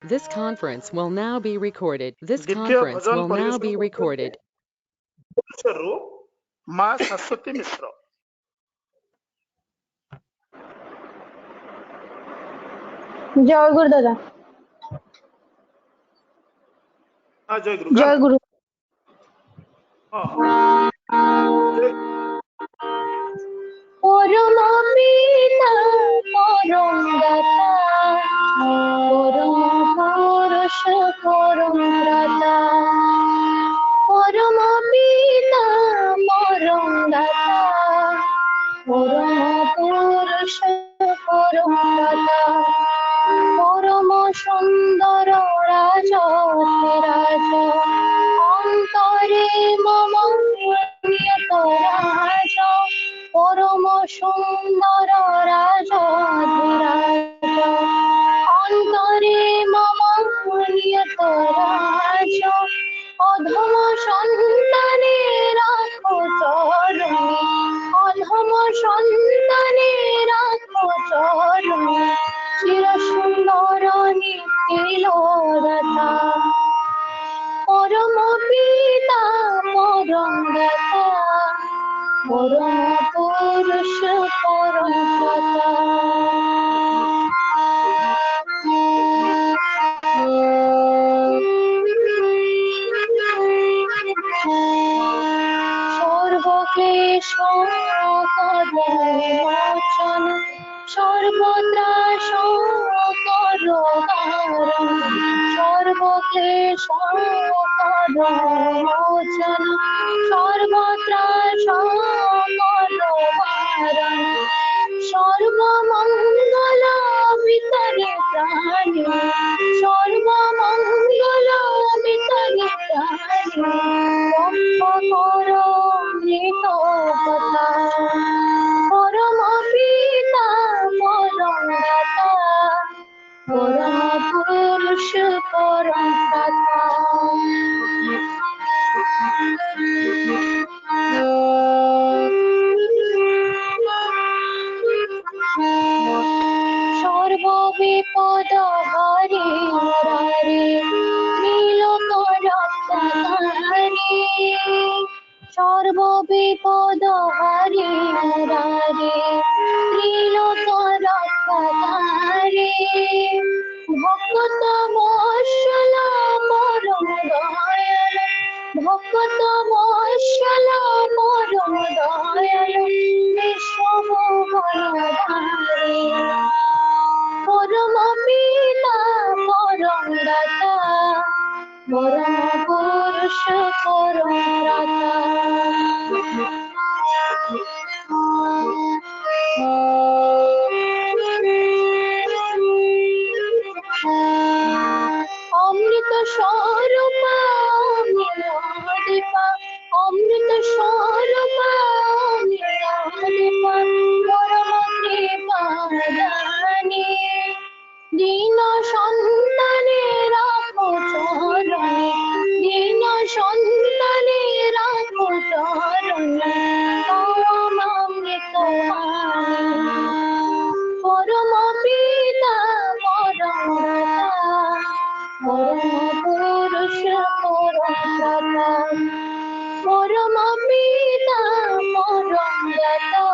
This conference will now be recorded. This द्वितीय conference bhajan will now be परिवेशन recorded. माँ सरस्वती मिश्र। जय गुरु दादा। हाँ जय गुरु। जय गुरु। परम पिता परम दाता परम पुरुष परम दाता परम पिता परम दाता परम पुरुष परम दाता परम सुंदर राज राज अंतरे मम नियत राज परम सुंदर राज अंतरे मम नियत राज अधम सन्ताने राखो चरणे अधम सन्ताने राखो चरणे चिर सुंदर निखिल दाता परम पिता परम दाता परम पुरुष परम दाता सर्वक्लेश मोचन सर्वत्राश सर्वक्लेश मोचन सर्वत्राश सर्वमंगल वितरे प्राणी सर्वमंगल वितरे प्राणी कर मृत कथा परम पिता परम दाता परम पुरुष परम दाता सर्वविपद हरे मुरारे नीलोक रक्षाधारे सर्वविपद हरे मुरारे नीलोक रक्षाधारे भक्त वत्सल परम दयाल भक्त वत्सल परम दयाल विश्व भुवनधारे परम पिता परम दाता परम पुरुष परम दाता अमृत स्वरूप दीपा अमृत स्वरूप दीपा परम कृपा दानी दीन सन्ताने राखो चरणे दीन सन्ताने राखो चरणे परमामृत परम पिता परम दाता परम पुरुष परम दाता परम पिता परम दाता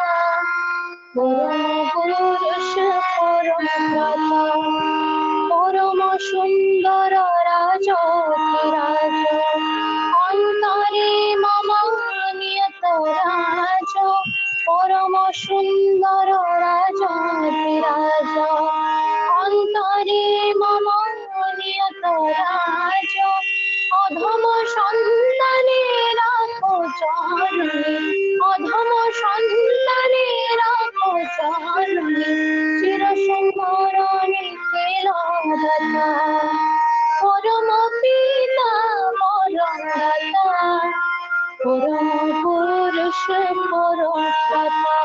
परम पुरुष परम दाता परम सुंदर राज राज अंतरे मम नियत राज परम सुंदर राज राज अंतरे मम नियत राज अधम सन्ताने राखो चरणे अधम सन्ताने राखो चरणे चिर सुंदर निखिल दाता परम पिता परम दाता परम पुरुष परम दाता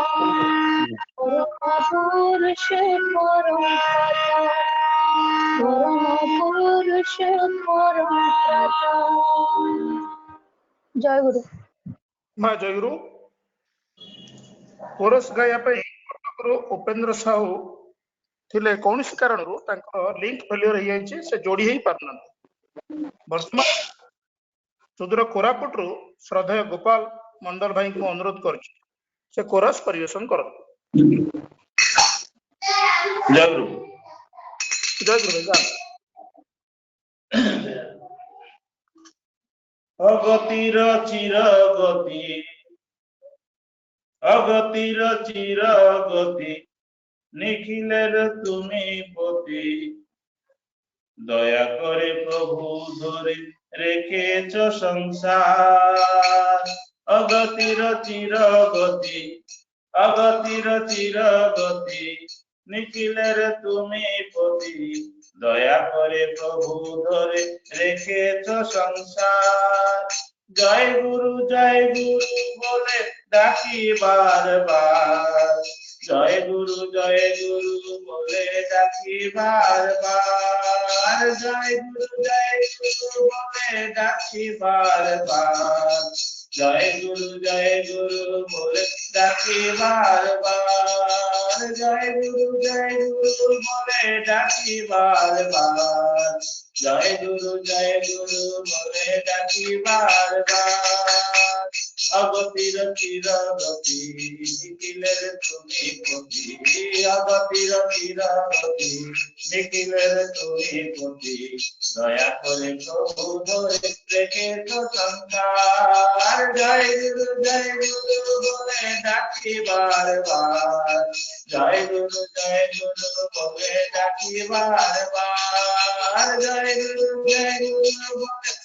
परम पुरुष परम दाता परम पुरुष परम दाता जय गुरु। माँ जय गुरु। कोरस गाया गुरु उपेंद्र साहू ଥିଲେ କୌଣସି କାରଣରୁ ତାଙ୍କ ଲିଙ୍କ ଫେଲିୟର ହେଇଯାଇଛି, ସେ ଯୋଡି ହେଇ ପାରୁନାହାନ୍ତି। ବର୍ତ୍ତମାନ ସୁଦୂର କୋରାପୁଟରୁ ଶ୍ରଦ୍ଧେୟ ଗୋପାଳ ମଣ୍ଡଳ ଭାଇଙ୍କୁ ମୁଁ ଅନୁରୋଧ କରୁଛି ସେ କୋରସ୍ ପରିବେଷଣ କରନ୍ତୁ। ଜୟ ଗୁରୁ। ଜୟ ଗୁରୁ ଭାଇ। ଅଗତିର ଚିର ଗତି, ଅଗତିର ଚିର ଗতি, নিখিলের তুমি পতি, দয়া করে প্রভু ধরে রেখেছ সংসার। অগতির চির গতি, অগতির চির গতি, নিখিলের তুমি পতি, দয়া করে প্রভু ধরে রেখেছ সংসার। জয় গুরু বলে ডাকি বারবার, জয় গুরু বলে ডাকি বারবার, জয় গুরু বলে ডাকি বারবার, জয় গুরু বলে ডাকি বারবার, জয় গুরু বলে ডাকি বারবার, জয় গুরু বলে ডাকি বারবার। অগতির চির গতি, নিখিলের তুমি পতি, অগতির চির গতি, নিখিলের তুমি পতি, দয়া করে প্রভু ধরে রেখেছ সংসার। জয় গুরু বলে ডাকি বারবার, জয় গুরু বলে ডাকি বারবার, জয় গুরু বলে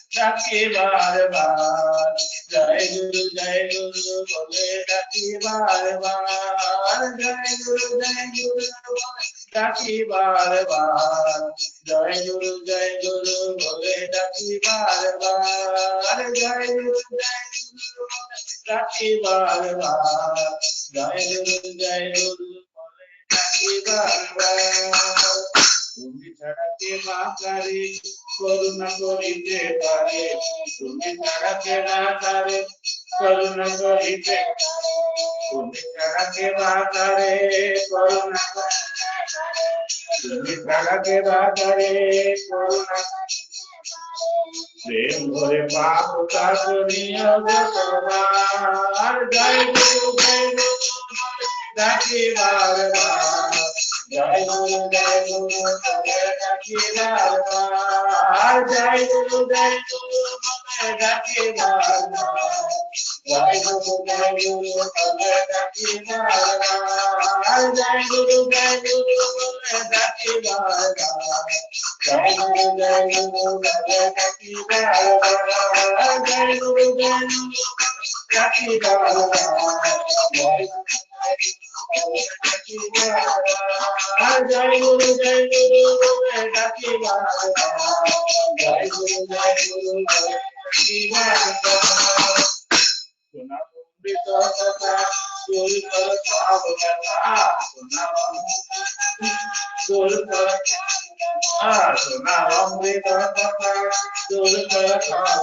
ডাকি বারবার, জয় গুরু বলে ডাকি বারবার, জয় গুরু বলে ডাকি বারবার, জয় গুরু বলে ডাকি বারবার, জয় গুরু বলে ডাকি বারবার, জয় গুরু বলে ডাকি বারবার। তুমি ছাড়া কে মাতারে করুণা করিতে পারে, তুমি ছাড়া কে মাতারে করুণা করিতে, তুমি ছাড়া কে মাতারে করুণা, তুমি ছাড়া কে মাতারে করুণা, প্রেম ভরে পাপ কাজনীয় তোমার। জয় গুরু ডাকি বারবার, জয় গুরু বলে ডাকি বারবার, জয় গুরু ডাকি বারবার, জয় গুরু বলে ডাকি বারবার, জয় গুরু বলে ডাকি বারবার, জয় গুরু বলে ডাকি বারবার, জয় গুরু ডাকি বারবার, জয় জয় গুরু বলে ডাকি বারবার, জয় গুরু ডাকি বারবার। সোনা অমৃত কথা দূর কর সব ব্যথা, সোনা দূর কর, সোনা অমৃত কথা দূর কর সব,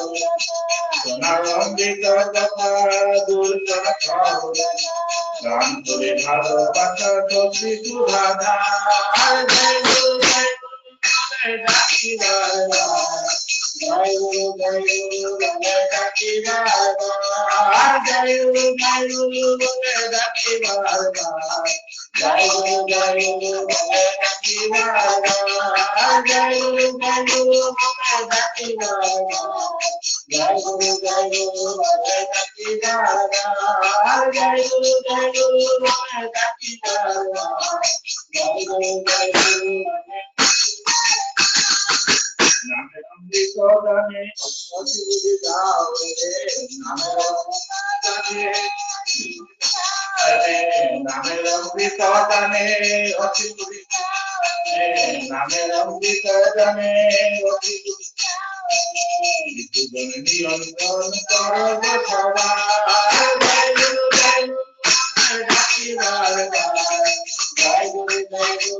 সোনা অমৃত কথা দূর কর সব, গান করে ভালোবাসা সত্যি সুধাধা। জয় গুরু বলে ডাকি বারবার, জয় গুরু বলে ডাকি বারবার, জয় গুরু বলে ডাকি বারবার, জয় গুরু বলে ডাকি বারবার, জয় গুরু বলে ডাকি বারবার, জয় গুরু বলে ডাকি বারবার, জয় গুরু বলে ডাকি বারবার, জয় গুরু নামের অমৃত দানে অতি দাও রে, নামের অমৃত দানে অতি, নামের অমৃত দানে অতি, নিরঞ্জন করব সবার। জয় গুরু ডাকি বারবার, জয় গুরু ডাকি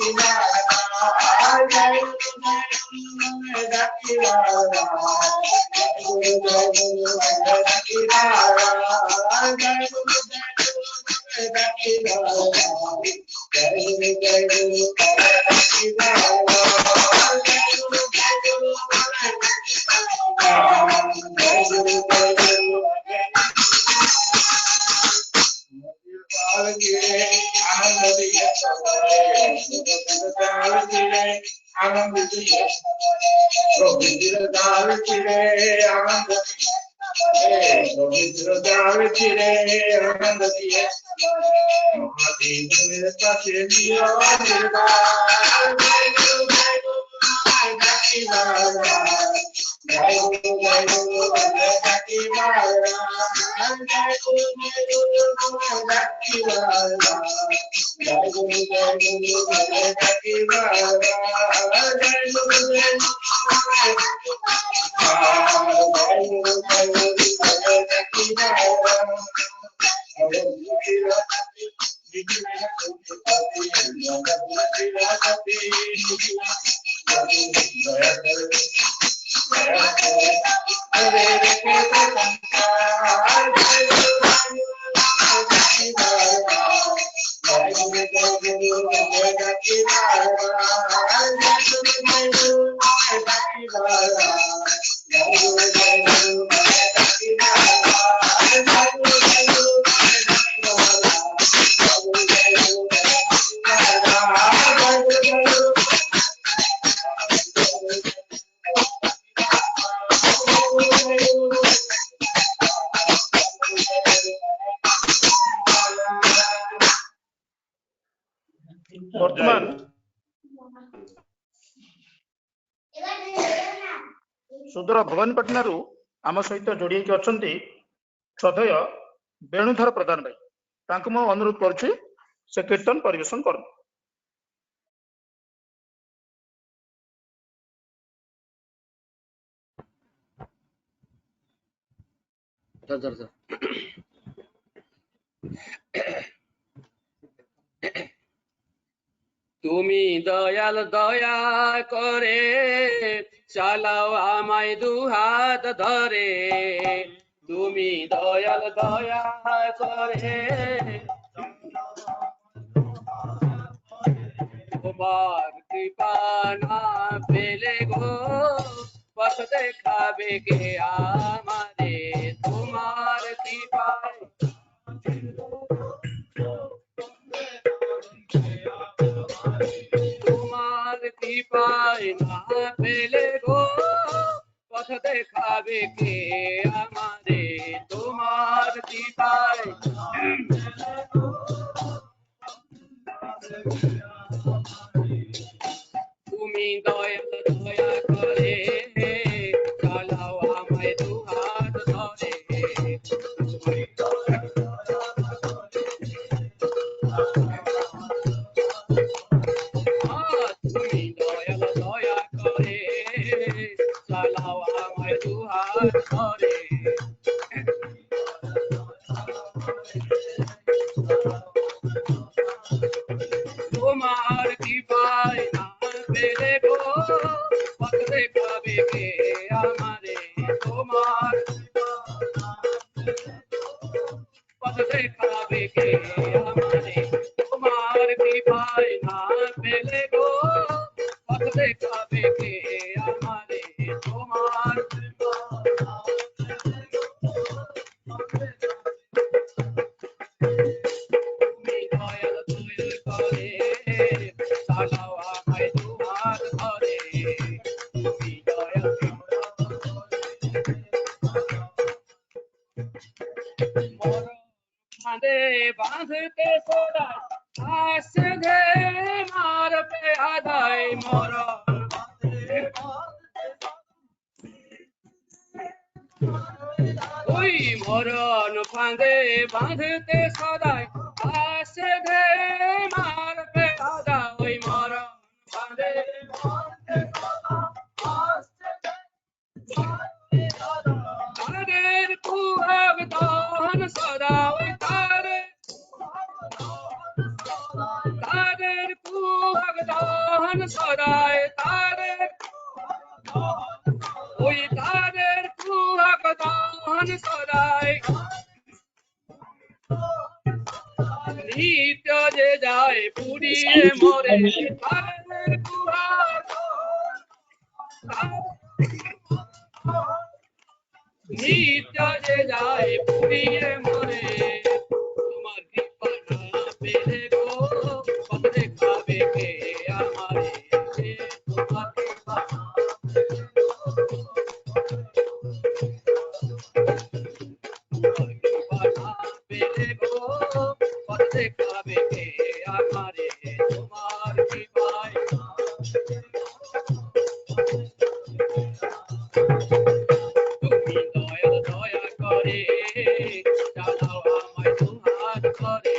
বারবার, জয় গুরু ডাকি বারবার, জয় গুরু ডাকি বারবার, জয় গুরু ডাকি বারবার, ବର୍ତ୍ତମାନ ସୁଦୂର ଭବାନୀପାଟଣାରୁ ଆମ ସହିତ ଯୋଡ଼ି ହେଇକି ଅଛନ୍ତି ଶ୍ରଦ୍ଧେୟ ବେଣୁଧର ପ୍ରଧାନ ଭାଇ। ତାଙ୍କୁ ମୁଁ ଅନୁରୋଧ କରୁଛି ସେ କୀର୍ତ୍ତନ ପରିବେଷଣ କରନ୍ତୁ। তুমি দয়াল দয়া করে চালাও আমায় দুহাত ধরে, তুমি দয়াল দয়া করে তোমার কৃপা না পেলে গো পথ দেখাবে কে আমারে, তোমার কৃপায় তোমার কৃপায় না পেলে গো পথ দেখাবে কে আমারে, তোমার কৃপায় তুমি দয়াল দয়া করে চালাও আমায় দুহাত ধরে, তুমি দয়াল দয়া করে চালাও আমায় দুহাত ধরে, তোমার কৃপায় না পেলে গো পথ দেখাবে কে আমারে, তোমার পথ দেখাবে কে আমারে, তোমার কৃপায় না পেলে গো পথ দেখাবে কে আমারে, তোমার তুমি দয়াল দয়া করে চালাও আমায় দুহাত ধরে, তুমি দয়াল বাঁধে বাঁধতে সদাই আসে ঘে মার পে আদায় মরণ, ওই মরণ ফাঁদে বাঁধতে সদাই আসে ঘে মার পে আদায়, ওই মরণ ফাঁদে তাদের কুহব দহন সদা, ওই তাদের কুহব দহন সদায়, তাদের ওই তাদের কুহব দহন সদায়, নিত্য যে পুড়িয়ে মরে তাদের কুহার নিত্য যে যায় পুড়িয়ে মরে তোমার কৃপা না পেলে গো কত দেখাবে কে আমারে তোমার কৃপা না পেলে গো কত দেখাবে কে আমারে তোমার কৃপায় তুমি দয়া দয়া করে চালাও আমায় তোমার করে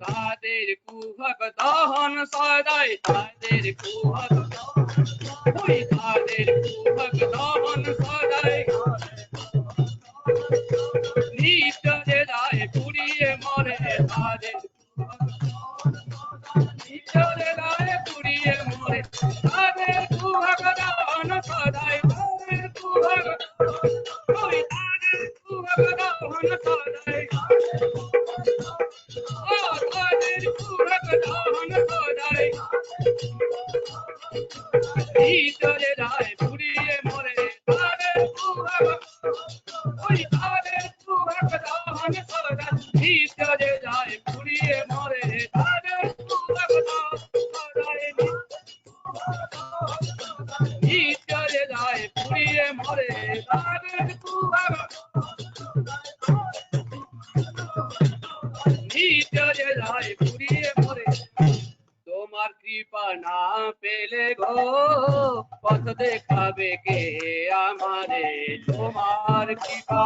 তাদের কুহক দহন সদাই তাদের কুহক ওই তাদের কুহক দহন সদাই নিত্য যে যায় পুড়িয়ে মরে তাদের নিত্য যে যায় পুড়িয়ে মরে তাদের কুহক দহন সদাই তাদের কুহক ওই তাদের কুহক দহন সদাই তাদের কুহক দহন সদাই ভিতরে যায় পুড়িয়ে মরে তাদের কুহক ওই তাদের কুহক দহন সদাই ভিতরে যায় পুড়িয়ে মরে তাদের কুহক দহন সদাই ভিতরে যায় পুড়িয়ে মরে তাদের কুহক ভিতরে যায় পুড়িয়ে মরে তোমার কৃপা না পেলে গো পথ দেখাবে কে আমারে তোমার কৃপা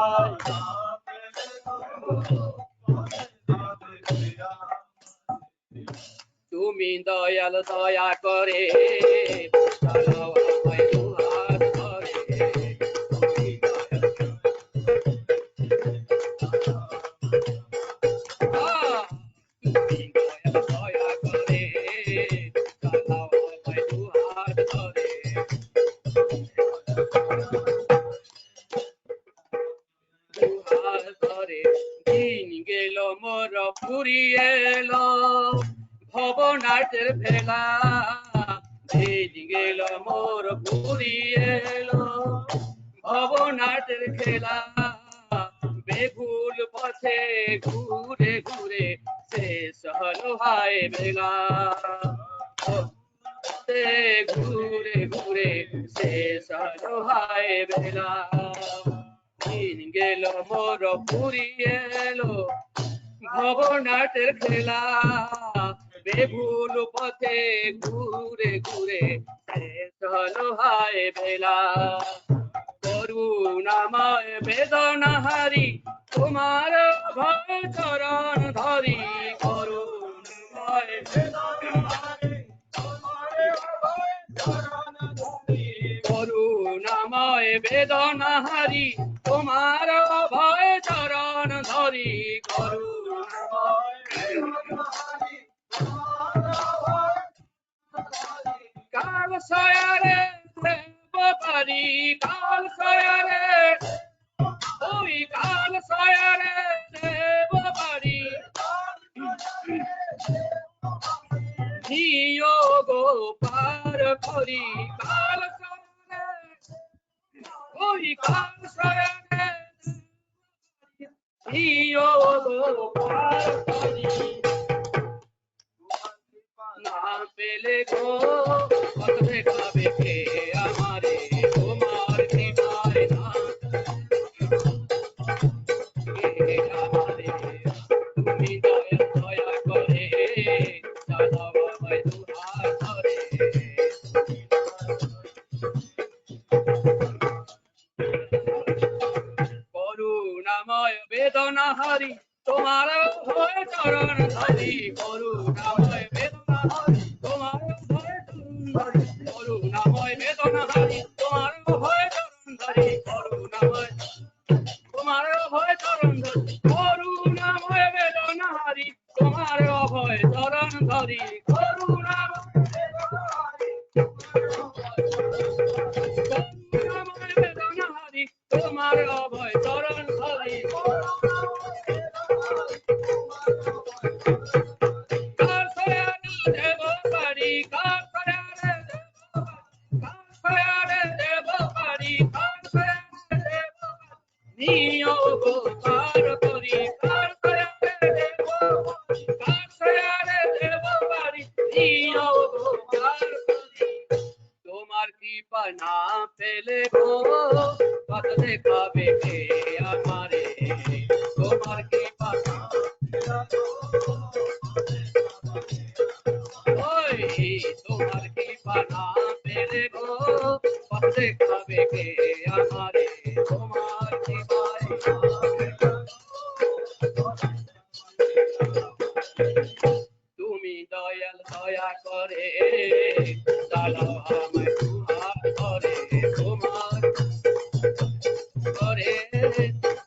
তুমি দয়াল দয়া করে চালাও আমায় তোমার ঘরে তুমি দয়াল তুমি দয়াল দয়া করে চালাও আমায় তোমার ঘরে তোমার ঘরে দিন গেল মোর ফুরিয়ে এলো ভবনাটের ভেলা দিন গেল মোর ফুরিয়ে এলো ভবনাটের খেলা বেগুল পথে ঘুরে ঘুরে শেষ হলো হায় বেলা ঘুরে ঘুরে শেষ হলো হায় বেলা দিন গেল মোর ফুরিয়ে এলো ভবনাটের খেলা বেভুল পথে ঘুরে ঘুরে শেষ হলো হায় বেলা করুণাময় বেদনাহারি তোমার ভয় চরণ ধরি করুণাময় বেদনাহারি করুণাময় বেদনাহারি তোমার ভয় চরণ ধরি করুণাময় কাল সয়ারে দেব পারি কাল সয়ারে ওই কাল সয়ারে দেব পারি নিয়োগ পার করি কাল সয়ারে ওই কাল সয়ারে নিয়োগ পার করি না পেলে গো কত দেখাবে কে আমারে তোমার কৃপায় না কে আমারে তুমি দয়া দয়া করে চালাও আমায় তোমার ঘরে করুণাময় বেদনাহারি তোমার ভয় চরণ ধরি করুণাময় বেদনাহারি তোমার ভয় চরণ ধরি করুণাময় বেদনাহারি তোমার ভয় চরণ ধরি করুণাময় তোমার ভয় চরণ ধরি করুণাময় বেদনাহারি তোমার ভয় চরণ ধরি করুণাময় বেদনাহারি তোমার ভয় চরণ ধরি পেলে গো পথ দেখাবে কে আমারে তোমার কৃপা ওই তোমার কৃপা না পেলে গো পথ দেখাবে কে আমারে তোমার কৃপায় তুমি দয়াল দয়া করে চালাও আমায় তোমার ঘরে তোমার ঘরে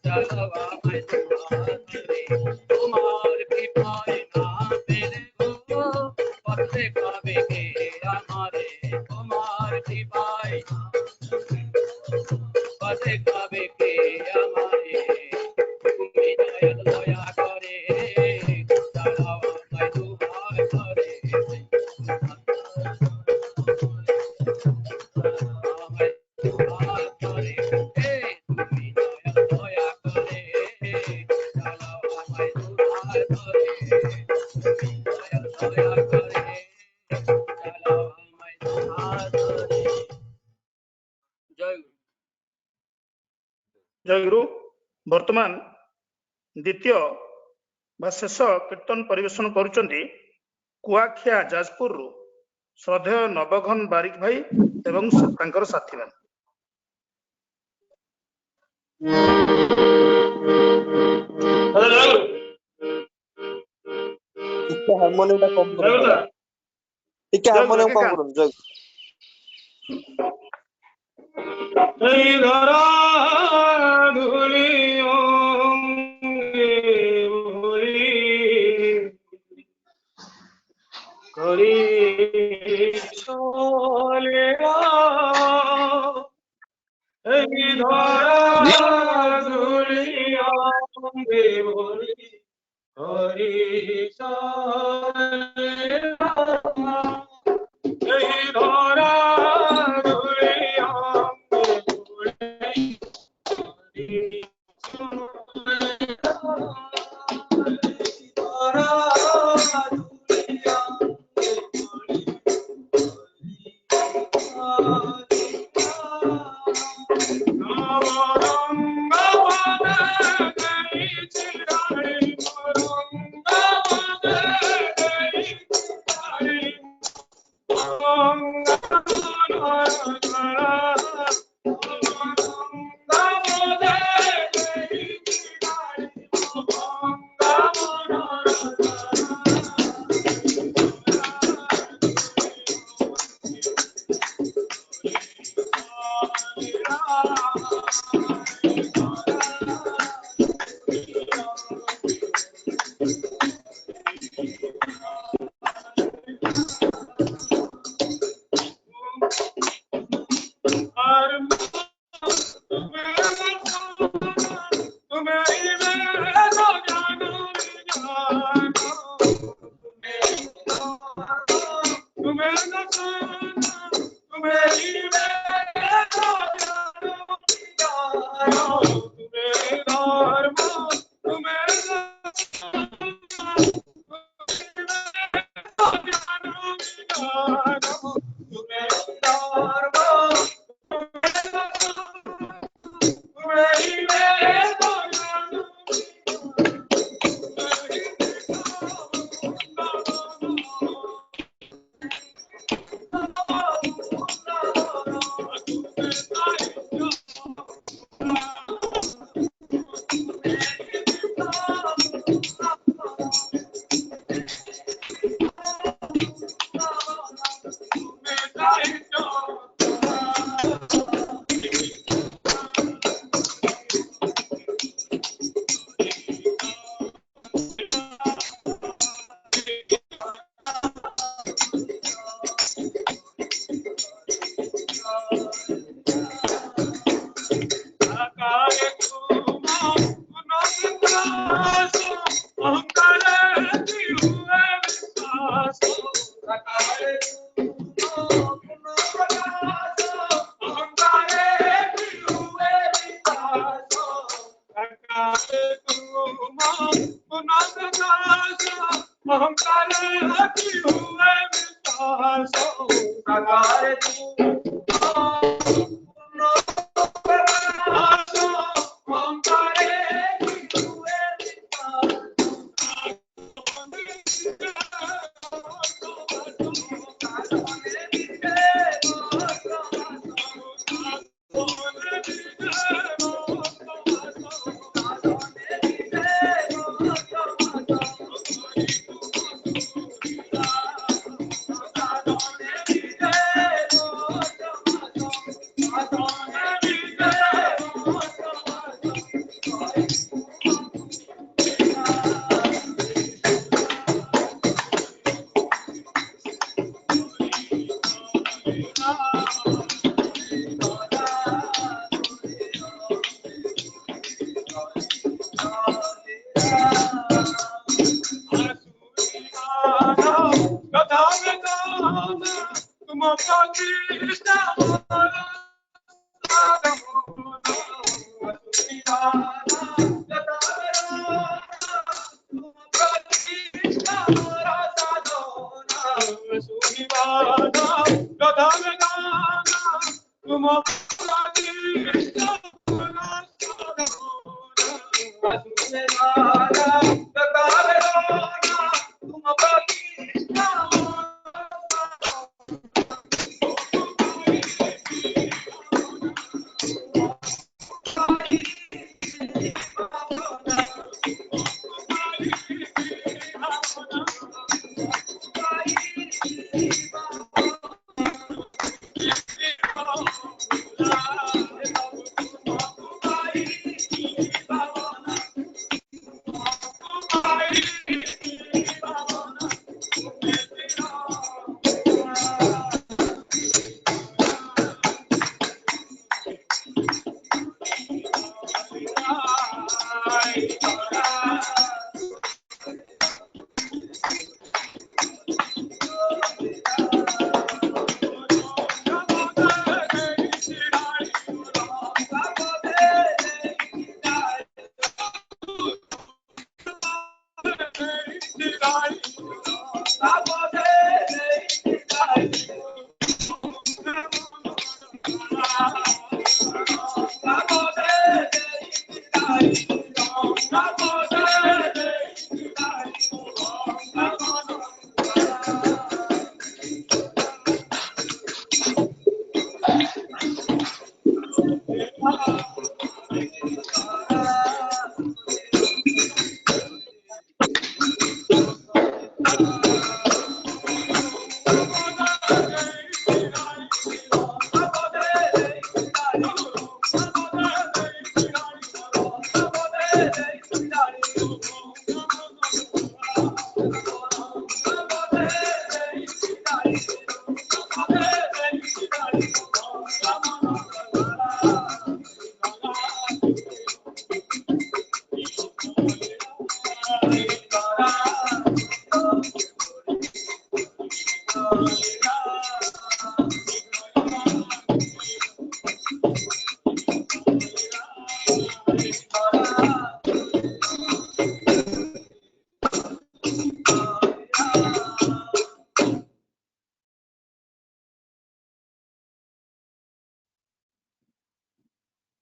চালাও আমায় তোমার ঘরে তোমার কৃপায় না পেলে গো পথ দেখাবে কে আমারে তোমার কৃপায় পথ দেখাবে কে আমারে তুমি দয়াল দয়া করে চালাও আমায় তোমার ঘরে আমায় তোমার ঘরে তুমি দয়াল দয়া করে চালাও আমায় তোমার ঘরে তুমি দয়াল দয়া করে চালাও আমায় তোমার ঘরে জয় গুরু। ଜୟ ଗୁରୁ। ବର୍ତ୍ତମାନ ଦ୍ୱିତୀୟ ବା ଶେଷ କୀର୍ତ୍ତନ ପରିବେଷଣ କରୁଛନ୍ତି କୁଆଖିଆ ଯାଜପୁରରୁ ଶ୍ରଦ୍ଧେୟ ନବଘନ ବାରିକ ଭାଇ ଏବଂ ତାଙ୍କର ସାଥୀମାନେ। ଟିକେ ହାରମୋନିୟମଟା କମ କରନ୍ତୁ, ଟିକେ ହାରମୋନିୟମ କମ କରନ୍ତୁ। ଜୟ এই ধরা ধুলিও ভুলি করি চলে এই ধরা ধুলিও ভুলি করি চলে এই ধরা ধুলিও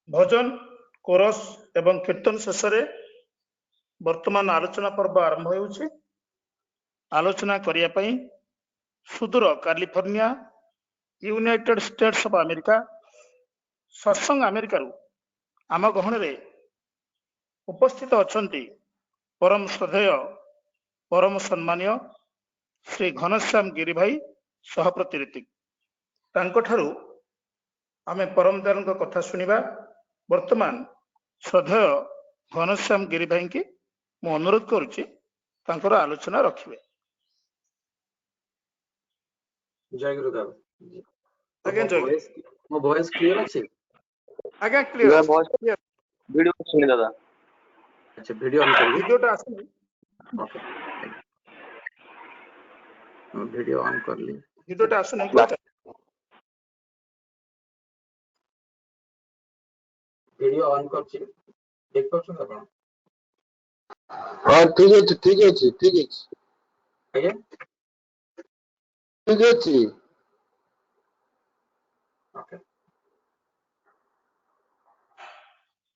भजन कोरस एवं कीर्तन शेष वर्तमान आलोचना पर्व आरंभ होउछि। आलोचना करिया पई सुदूर California United states of America सत्संग अमेरिका रु आम गहन रे उपस्थित अछंती परम श्रद्धेय परम सम्मानीय श्री घनश्याम गिरी भाई सहप्रति ऋतिक तांको ठारू आमे परम दान कथा सुनिबा। वर्तमान श्रद्धेय घनश्याम गिरी भाई की मु अनुरोध करुच्ची तांकर आलोचना रखिबे। जय गुरुदेव। आज्ञा जय मो वॉइस क्लियर अछि? आज्ञा क्लियर वीडियो सुनि दादा। अच्छा वीडियो ऑन करिए। वीडियोटा आसुनी। ओके वीडियो ऑन कर ली। वीडियोटा आसुनी वीडियो ऑन करछि देख पछन अपन। हां ठीक अछि ठीक अछि ठीक अछि आज्ञा ठीक अछि। ओके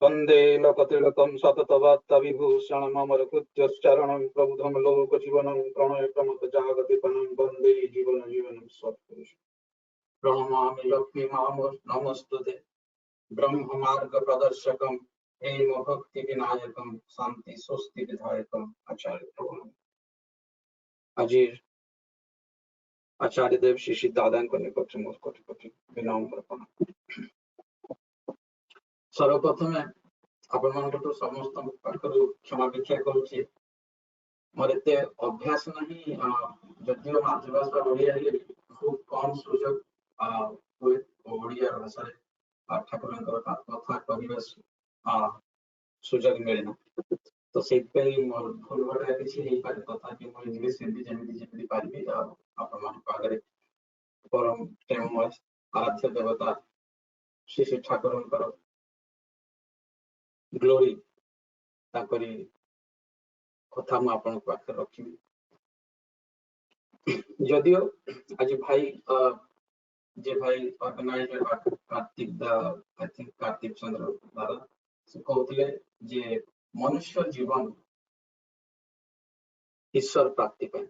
वंदे लोकतिलकं सततवात्त विभूषणं अमरकृत्योच्चारणं प्रबुद्धं लोकजीवनं प्रणय प्रमथ जागतिपनं वंदे जीवनं सत्पुरुषं प्रणमामि लक्ष्मी नमस्तुते ब्रह्म मार्ग प्रदर्शकं हेम भक्ति विनायकं शांति स्वस्ति विधायकं आचार्य प्रभु अजीर आचार्य देव श्री सिद्धादान निकट मोर कोटि कोटि विनम्र प्रणाम। सर्वप्रथमे आपन समस्त पाखरु क्षमा भिक्षा करुछि। मोर एते अभ्यास नहीं जदियो मातृभाषा ओडिया रे खूब कम सुযোগ हुए ओडिया भाषा ठाकुरंकर कथा कहबा सुযোগ मिले ना तो सेपे मोर भूल भटा किछि नहीं पारे तथा कि मोर इंग्लिश हिंदी जेमिति जेमिति पारबी आपन मान पागरे परम प्रेममय आराध्य देवता श्री श्री ठाकुरंकर ग्लोरी ताकरी कथा मु आपन पाखे रखिबी। जदियो आज भाई जे भाई ऑर्गेनाइजर कार्तिक दा आई थिंक कार्तिक चंद्र दादा से कहते जे मनुष्य जीवन ईश्वर प्राप्ति पे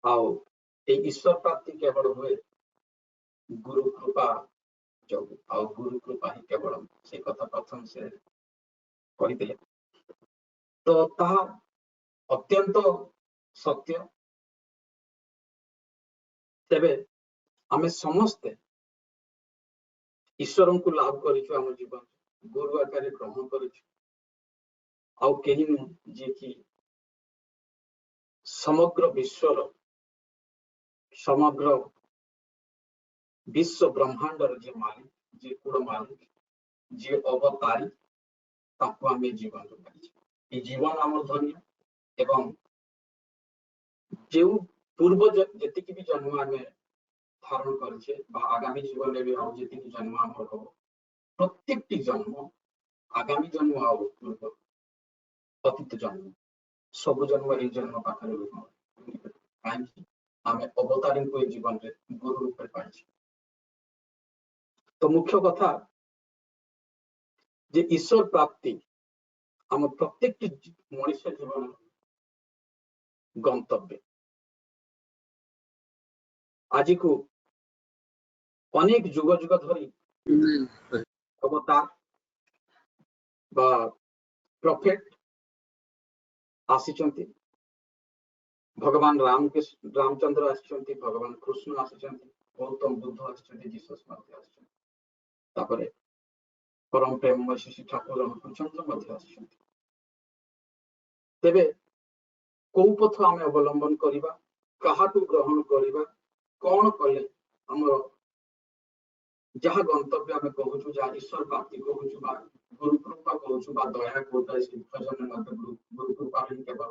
आओ ईश्वर प्राप्ति केवल हुए गुरु कृपा जो आ गुरु कृपा ही केवल से कथा प्रथम से कही तो ता अत्यंत सत्य। तेबे आमे समस्ते ईश्वर को लाभ करिछु हम जीवन गुरु आकार ग्रहण करिछु आउ केही जे कि समग्र विश्व ब्रह्मांडर जे मालिक जे कूड़ मालिक जे अवतारी ताको आमे जीवन ये जीवन आम धन्य एवं जो पूर्व जति भी जन्म आमे धारण करछे बा आगामी जीवन में भी आउ जति जन्म हमर हो प्रत्येकटी जन्म आगामी जन्म आउ पूर्व अतीत जन्म सब जन्म ए जन्म पाखरे काहे आमे अवतारी को जीवन रे गुरु रूप पाइछि। तो मुख्य कथा जे ईश्वर प्राप्ति आम प्रत्येक मनुष्य जीवन गंतव्य। आज को अनेक जुग जुग धरी अवतार बा प्रॉफिट आसीचंती भगवान रामचंद्र आसीचंती भगवान कृष्ण आसीचंती गौतम बुद्ध आसीचंती जीसस मध्य आसीचंती तापरे परम प्रेममय श्री ठाकुर रामचंद्र मध्य आसीचंती। तेबे को पथ आमे अवलंबन करिबा काहाटू ग्रहण करिबा कौन कले हमर जहाँ गंतव्य आमे कहूछु जहाँ ईश्वर प्राप्ति कहूछु बा गुरु कृपा कहूछु बा दया कोटा भजन मध्य गुरु कृपा ही केवल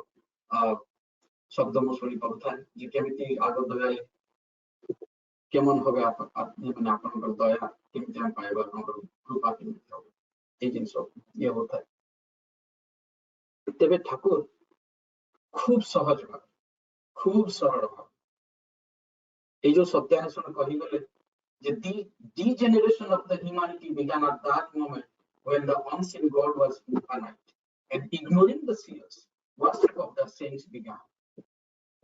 शब्द मो सुनी पड़ता है जे केमिति आगो दया केमन होबे आप माने आपन दया केमिति हम पाइबा हमर कृपा केमिति होबे ए जिंस ये होता है। तेबे ठाकुर खूब सहज भाव खूब सरल भाव ये जो सत्यान्वेषण कही गले the degeneration of the humanity began at that moment when the unseen God was infinite and ignoring the seers, worship of the saints began.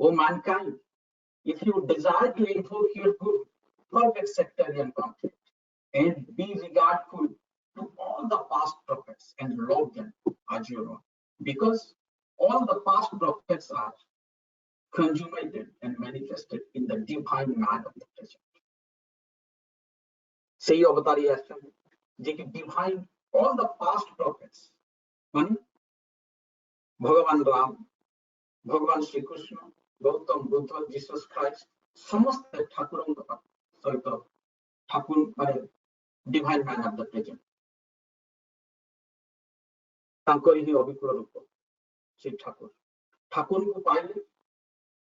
O mankind, if you desire to invoke your good, forget sectarian conflict and be regardful to all the past prophets and love them as your own, because all the past prophets are consummated and manifested in the divine man of the present. Say अवतारी जे कि divine all the past profits माने भगवान राम भगवान Shri Krishna Gautam Buddha Jesus Christ समस्त ठाकुर सहित ठाकुर माने divine man of the present तांकर ही अभिकुल रूप श्री ठाकुर ठाकुर को पाइले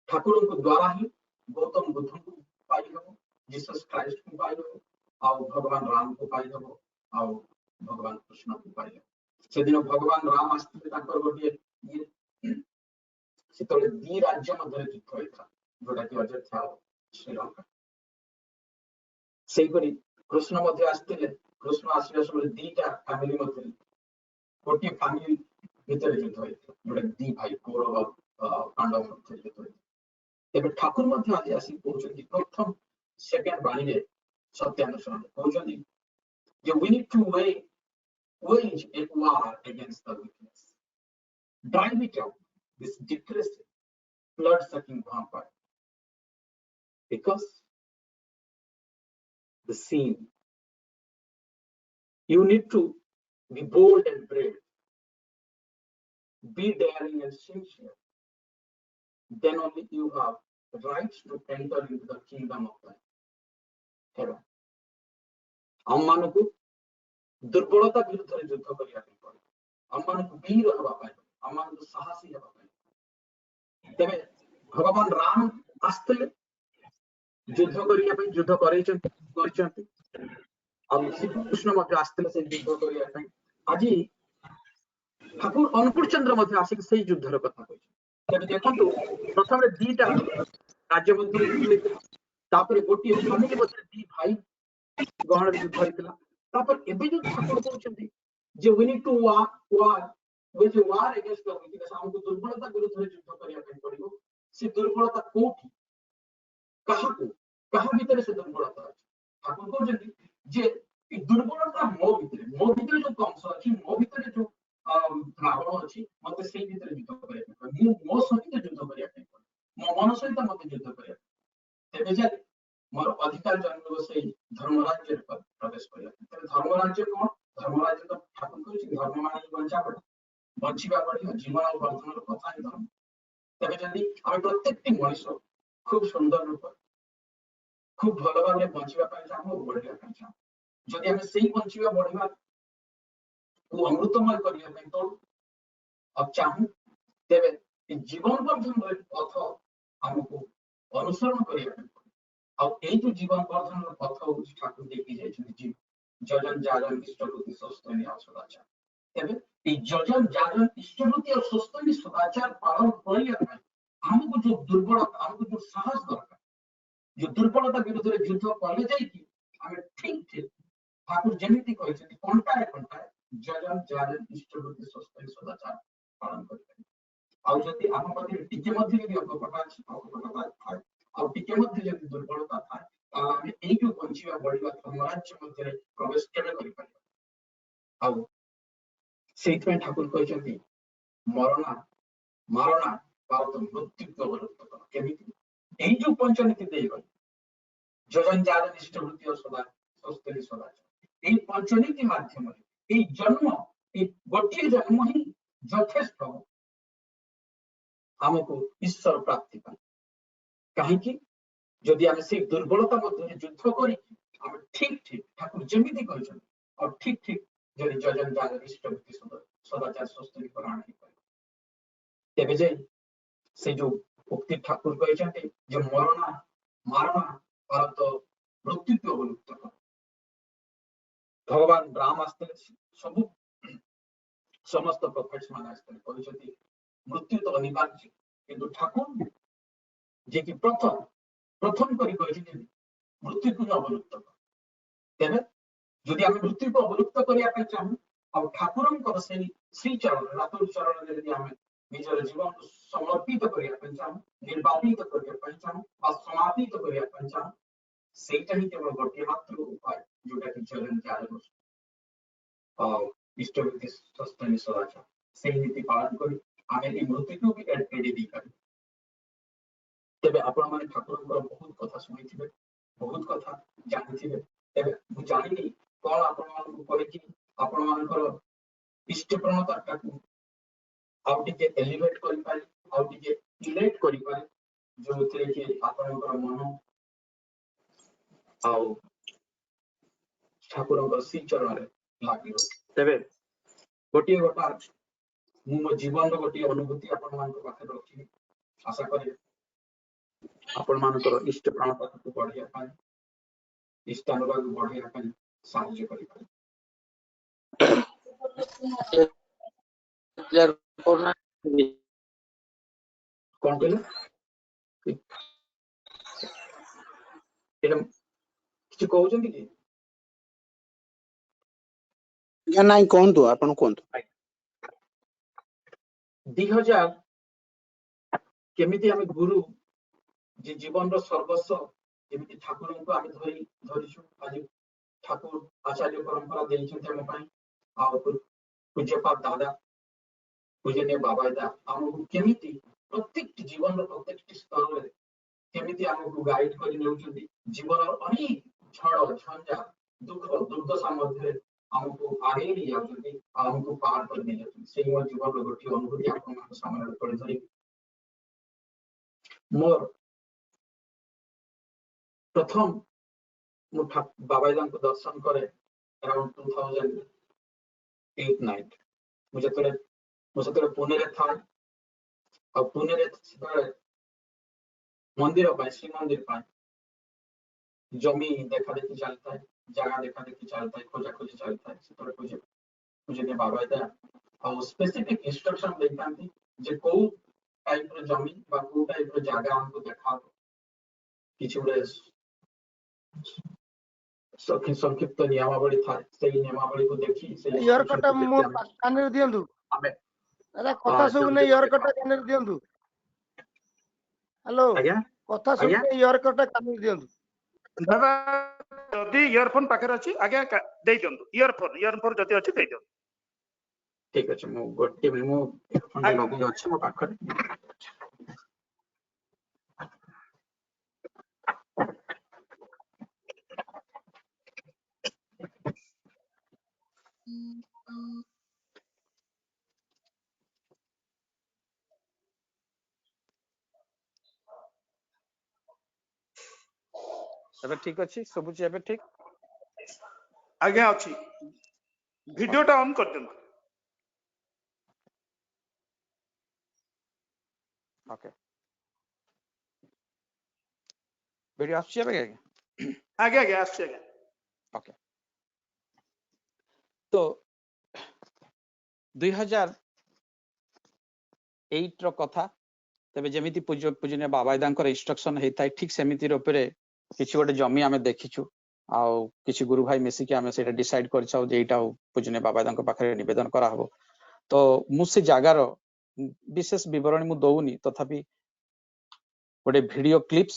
ठाकुर को द्वारा ही गौतम बुद्ध को पाई हो जीसस क्राइस्ट को पाई हो आओ भगवान राम को पाई दबो आओ भगवान कृष्ण को पाई से दिन भगवान राम आस्ते ताकर गोटे ये सेतले दी राज्य मध्य युद्ध होइथा जोटा कि अयोध्या श्रीलंका सेही परि कृष्ण मध्य आस्ते कृष्ण आसीले सब दीटा फैमिली मध्य गोटे फैमिली भीतर युद्ध होइथा जोटा दी भाई कौरव पांडव मध्य युद्ध होइथा। एबे ठाकुर मध्य आज आसी पहुंचती प्रथम सेकंड बाणी रे सत्यान्वेषण कहते we need to wage a war against the weakness, drive it out, this depressive blood-sucking vampire, because the scene you need to be bold and brave, be daring and sincere, then only you have the rights to enter into the kingdom of God. Hello हम मान को दुर्बलता विरुद्ध युद्ध करिया पड़े हम मान को वीर हवा पाए हम मान को साहसी हवा पाए तेरे भगवान राम आस्ते युद्ध करिया पई युद्ध करैछन्ति और श्रीकृष्ण मध्य आस्ते से युद्ध करिया पई आज ठाकुर अनुकूल चंद्र मध्य आसिक से युद्धर कथा कहै देखंतु प्रथम दीटा राज्य मध्य युद्ध होइतिला तापर गोटी फैमिली मध्य दी भाई गहन युद्ध होइतिला तापर एबे जो ठाकुर कहउछन्ति जे we need to war with a war against the weakness हमको दुर्बलता विरुद्ध युद्ध करिया पई पड़िबो से दुर्बलता कोठी कहा भीतर से दुर्बलता अछि ठाकुर कहउछन्ति जे ई दुर्बलता मो भीतर जो कंस अछि मो भीतर जो रावण अछि मते सेही भीतर युद्ध करिया पई मो सहित युद्ध करिया पई मो मन सहित मते युद्ध करिया तेबे जे मोर अधिकार जन्म से धर्मराज्य प्रवेश करिया तबे धर्मराज्य कोन धर्मराज्य तो ठाकुर कहउछि धर्म माने बंचा बंचिबा बढ़िया जीवन और वर्धन कथा ही धर्म तेबे जदि हम प्रत्येक मनुष्य खूब सुंदर रूप खूब भल भाव बंचिबा पाई चाहू बढ़िया पाई चाहू जदि हम सेही बंचिबा बढ़िया को अमृतमय करिया पाई तो अब चाहू तेबे जीवन वर्धन पथ हमको अनुसरण करिया पाई और एई जो जीवन वर्धन पथ होछि ठाकुर देखि जाइछन जी जजन जाजन इष्टभूति सस्तनि सदाचार तेबे ई जजन जाजन इष्टभूति और सस्तनि सदाचार पालन करिया हमको जो दुर्बलता हमको जो साहस दरकार जो दुर्बलता विरुद्ध युद्ध कले जाई कि हम ठीक ठाकुर जेमिति कहिसेन कंटाए जजन जाजन इष्टभूति सस्तनि सदाचार पालन करिया और जदि हम पति टिके मध्ये यदि अपकटा थाए और टिके मध्ये यदि दुर्बलता थाए हम एई जो बंचिबा बढ़िबा धर्मराज्य मध्ये प्रवेश केबे करि पारिबा और सेइथमे ठाकुर कहिसेंति मरणा मारणा भारत मृत्यु अवरुद्ध केमिति एई जो पंचनीति देइबा जजन जाजन इष्टभूति और सदा सस्तनि सदाचार एई पंचनीति माध्यम एई जन्म एई गोटे जन्म ही यथेष्ट हमको ईश्वर प्राप्ति पाई कहीं कि जदि हम से दुर्बलता मध्य युद्ध करी हम ठीक ठाकुर जेमिति कहिसन और ठीक जदि जजन जाजन इष्टभूति सदाचार सस्तनि प्राण ही पाई तेबे जे से जो उक्ति ठाकुर कहिसंते जे मरणा मारणा भारत मृत्यु अवलुप्त भगवान राम आस्ते सब समस्त प्रोफेट्स मान आस्ते कहिसंते मृत्यु तो अनिवार्य किंतु ठाकुर जे कि प्रथम करी कहिसंते मृत्यु को अवलुप्त तेबे जदि हम मृत्यु को अवलुप्त करिया पई चाहू और ठाकुरन से श्री चरण रातुल चरण रे यदि हम निजर जीवन को समर्पित करिया पई चाहू निर्वापित करिया पई चाहू और समापित करिया पई चाहू सेटा ही केवल गोटे मात्र उपाय जोटा कि चरण जाजन और इष्टभूति सस्तनि सदाचार से नीति पालन करी आमे ई मृत्यु को भी एडी दी करी तेबे आपण माने ठाकुर बहुत कथा सुनिथिबे बहुत कथा जानिथिबे तेबे मु जानिनी कोन आपण मान को कि आपण मान इष्ट प्रणता को आउ टिके एलिवेट करि पारि आउ टिके इलेट करि पारि जो थे कि आपण मन आउ ठाकुर श्री चरण रे लागियो तेबे गोटे गोटा मो जीवन गोटे अनुभूति आपण मान को पाखे रखी आशा करी आपण मान इष्ट प्रणता को बढ़िया पाए इष्ट अनुराग बढ़िया पाए साहाय्य करि पाए कौन कहले एडम किछ कहउछन कि या नाही कोंतु आपण कोंतु 2000 केमिति हम गुरु जे जीवन रो सर्वस्व केमिति ठाकुर को हम धरिछु आज ठाकुर आचार्य परंपरा देइछन हम पई आ पूज्यपाद दादा पूजनीय बाबा दा हमको केमिति प्रत्येक जीवन रो प्रत्येक स्तर रे केमिति हमको गाइड करि नेउछथि जीवन रो अनेक झड़ झंझा दुख दुर्दशा मध्य हमको आगे नहीं जाउछथि हमको पार कर दे जाउछथि से मोर जीवन रो गोटी अनुभूति आपन मान सामने पड़े धरि मोर प्रथम मु बाबा को दर्शन करे अराउंड 2008-9 मुझे पुणे रे था और पुणे रे मंदिर श्री मंदिर जमी देखा देखी चलता है, जगह देखा देखी चलता है, खोजा खोजी चलता है से खोजे पूजनीय बाबाइदा और स्पेसिफिक इंस्ट्रक्शन देखांती जे को टाइप रो जमी बा को टाइप रो जगह हमको देखा किछि गुडे संक्षिप्त नियमावली था से नियमावली को देखी से इयर कट मो इंस्ट्रक्शन कान दियंतु आमे दादा कथा सब ने इयर कट कान दियंतु हेलो आज्ञा कथा आज्ञा सुन इयर कट कान दियंतु दादा जदि इयरफोन पाखे अच्छी आगे दे दिंतु इयरफोन जदि अच्छी दे दिंतु ठीक अछि मो गोटे में मो हेडफोन लगो अछि मो पाखरे एबे ठीक अछि सबुची एबे ठीक आगे अच्छी वीडियोटा ऑन कर दिंतु ओके वीडियो आछि एबे आगे आगे आगे ओके तो 2008 रो कथा तबे जेमिति पूजनीय बाबाइदांकर इंस्ट्रक्शन हेताय ठीक सेमिति रूपरे किछि गोटे जमी आमे देखिछु आउ किछि गुरु भाई मिसी के आमे सेटा डिसाइड करछाउ जे एटा पूजनीय बाबाइदांकर पाखरे निवेदन करा हबो तो मु से जागार विशेष विवरण मु दउनी तथापि गोटे वीडियो क्लिप्स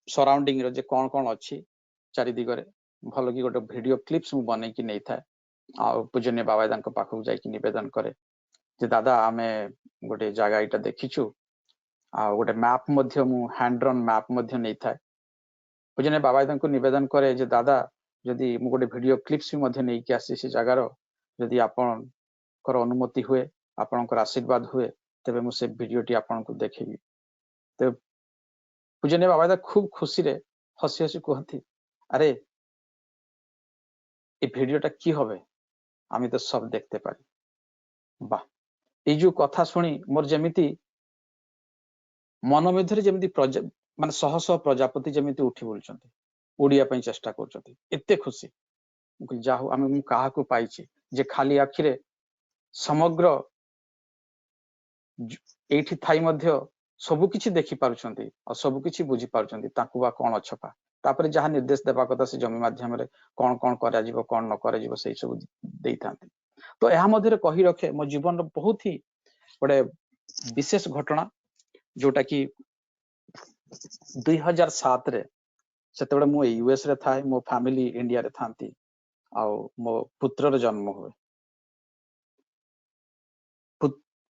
सराउंडिंग रो जे कोन कोन अछि चारि दिगरे भलो कि गोटे वीडियो क्लिप्स मु बनै कि नै था आ पूजनीय बाबाइदांकर पाखु जाय कि निवेदन करे जे दादा आमे गोटे जागा इटा देखिछु आ गोटे मैप मध्य मु हैंड ड्रॉन मैप मध्य नै था पूजनीय बाबाइदांकर निवेदन करे जे दादा जदि मु गोटे वीडियो क्लिप्स मध्य नै कि आसी से जागार जदि आपन कर अनुमति हुए आपनकर आशीर्वाद हुए तबे मु से वीडियोटी आपन को देखिबी तो पूजनीय बाबाइदा खूब खुशी रे हसी हसी कहती अरे ये वीडियोटा की होबे आमी तो सब देखते पारी वाह এই जो कथा शुणी मोर जेमिति मन मध्यरे जेमिति माने शह शह प्रजापति जेमिति उठी बोलछंती ओडिया पई चेष्टा करछंती एते खुशी जाहु आमे मु काहा को पाइछि जे खाली आखिरे समग्र एठी थाई मध्य सब किछि देखि पारुछंती और सब किछि बुझी पारुछंती ताकू बा कोन अछपा तापर जहा निर्देश देबा कथा से जमी माध्यम रे कोन कोन करा जिवो कोन न करा जिवो सेही सब देइथांती तो यह मध्य कही रखे मो जीवन बहुत ही गोटे विशेष घटना जोटा कि 2007 रे सेतेबेले मो यूएस रे थाए मो फैमिली इंडिया रे थांती आ मो पुत्र रो जन्म हुए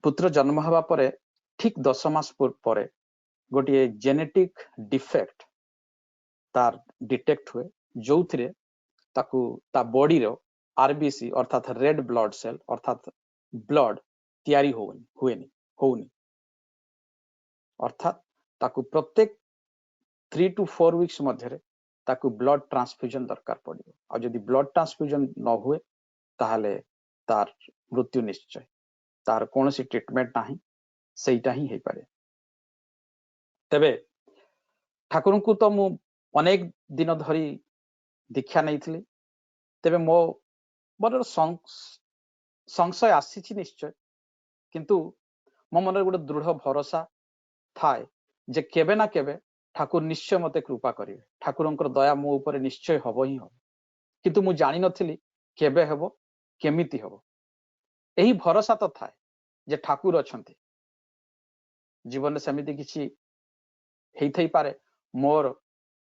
पुत्र जन्म हवा परे ठीक 10 मास परे गोटे जेनेटिक डिफेक्ट तार डिटेक्ट हुए जो थिरे ताकू ता बॉडी रो आरबीसी अर्थात रेड ब्लड सेल अर्थात ब्लड तैयारी होनी अर्थात ताकू प्रत्येक 3 to 4 वीक्स मध्यरे ताकू ब्लड ट्रांसफ्यूजन दरकार पड़ियो आ जदि ब्लड ट्रांसफ्यूजन न हुए ताहले तार मृत्यु निश्चय तार कोनोसी ट्रीटमेंट नाही सेइटा ही पारे तबे ठाकुर को तो मु अनेक दिन धरी दीक्षा नहीं थी तेबे मो मन संशय आसी निश्चय किंतु मो मन गोटे दृढ़ भरोसा थाए जे केबे ना केबे ठाकुर निश्चय मते कृपा करिवे ठाकुरंकर दया मो ऊपर निश्चय हबो ही हो किंतु मु जानि नथिली केबे हेबो केमिति हेबो एही भरोसा तो थाए जे ठाकुर अछंती जीवन में सेमिति किछि हेई थई पारे मोर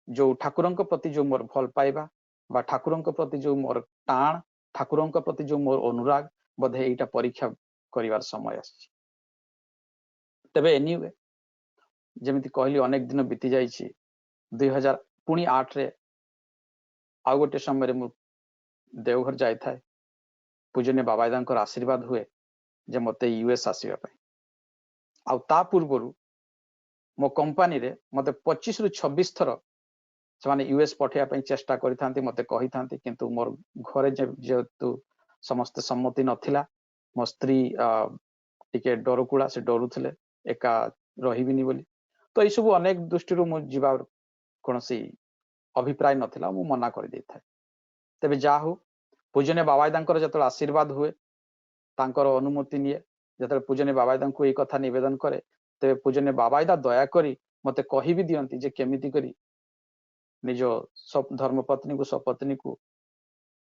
जो ठाकुरंक प्रति जो मोर भल पाइबा बा ठाकुरंक प्रति जो मोर टाण ठाकुरंक प्रति जो मोर अनुराग बधे एटा परीक्षा करिवार समय आछि तबे एनीवे जेमिति कहली अनेक दिन बीती जाइछि 2008 रे आ गोटे समय रे मु देवघर जाय थाए पूजनीय बाबाइदांकर आशीर्वाद हुए जे मते यूएस आसीबा पई आ ता पूर्वरु मो कंपनी रे मते 25 रु 26 थर से माने यूएस पठिया पई चेष्टा करिथांती मते कहिथांती किंतु मोर घरे जेतु समस्त सम्मति नथिला मो स्त्री टिके डरुकुड़ा से डरुथिले एका रहिबिनी बोली तो ए सब अनेक दृष्टि मु जीवा कोनसी अभिप्राय नथिला मु मना कर दै थाए तेबे जा हो पूजनीय बाबादांकर जतले आशीर्वाद हुए तांकर अनुमति निये जतले पूजनीय बाबादा को एई कथा निवेदन करे तेबे पूजनीय बाबादा दया करी मते कहि भी दियंती जे केमिति करी निज सब धर्मपत्नी को सपत्नी को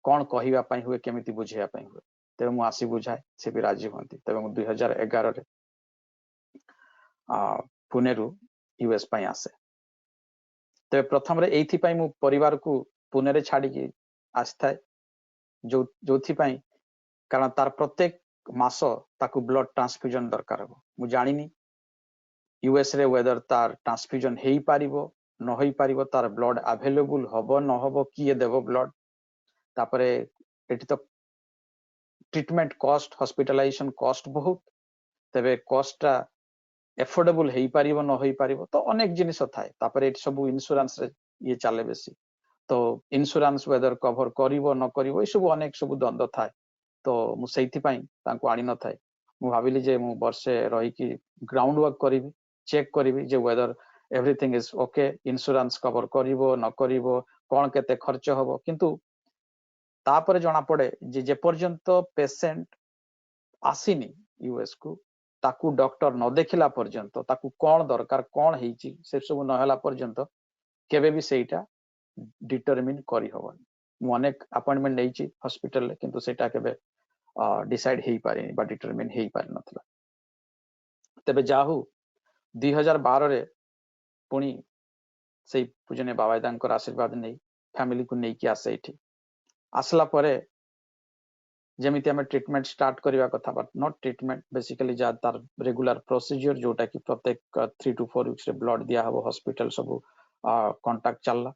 कौन कहवा हुए केमिति बुझेया हुए तेबे मु आसी बुझाए से भी राजी होती तेबे मु 2011 रे पुणे रु यूएस पई आसे तेबे प्रथम रे एथि पई मु परिवार को पुणे रे छाडी की आस्थाय जोथि पई कारण तार प्रत्येक मास ताकू ब्लड ट्रांसफ्यूजन दरकार हो मु जानिनी यूएस रे वेदर तार ट्रांसफ्यूजन हेई पारिबो न होई पारिबो तार ब्लड अवेलेबल हबो न हबो किए देबो ब्लड तापरे एठी तो ट्रीटमेंट कॉस्ट हॉस्पिटलाइजेशन कॉस्ट बहुत तेबे कॉस्टा एफोर्डेबल हेई पारिबो न होई पारिबो तो अनेक जिनिस थाए तापरे एठी सब इंश्योरेंस रे ये चाले बेसी तो इंश्योरेंस वेदर कवर करिवो न करिवो ए सब अनेक सब द्वंद्व थाए तो मु सेइथि पई तांको आनी न थाए मु भाबिली जे मु वर्षे रही की ग्राउंड वर्क करिवि चेक करिवि जे whether everything is okay insurance cover करिवो न करिवो कोन केते खर्च हबो किंतु तापरे जना पड़े जे पर्यंत पेशेंट आसीनी यूएस को ताकू डॉक्टर न देखिला पर्यंत ताकू कोन दरकार कोन हेची से सब न हला पर्यंत केबे भी सेटा डिटरमिन करी हबनी मु अनेक अपॉइंटमेंट नेची हॉस्पिटल ले किंतु सेटा केबे डिसाइड हेई पारेनी बा डिटरमिन हेई पारि नथला तबे जाहु 2012 रे पुणी से पूजनीय बाबादांकर आशीर्वाद नै फैमिली को नै कि आसे एठी आसला परे जेमिति हमें ट्रीटमेंट स्टार्ट करवा कथा बट नॉट ट्रीटमेंट बेसिकली जा तार रेगुलर प्रोसीजर जोटा कि प्रत्येक 3 to 4 वीक्स रे ब्लड दिया हबो हॉस्पिटल सब कांटेक्ट चलला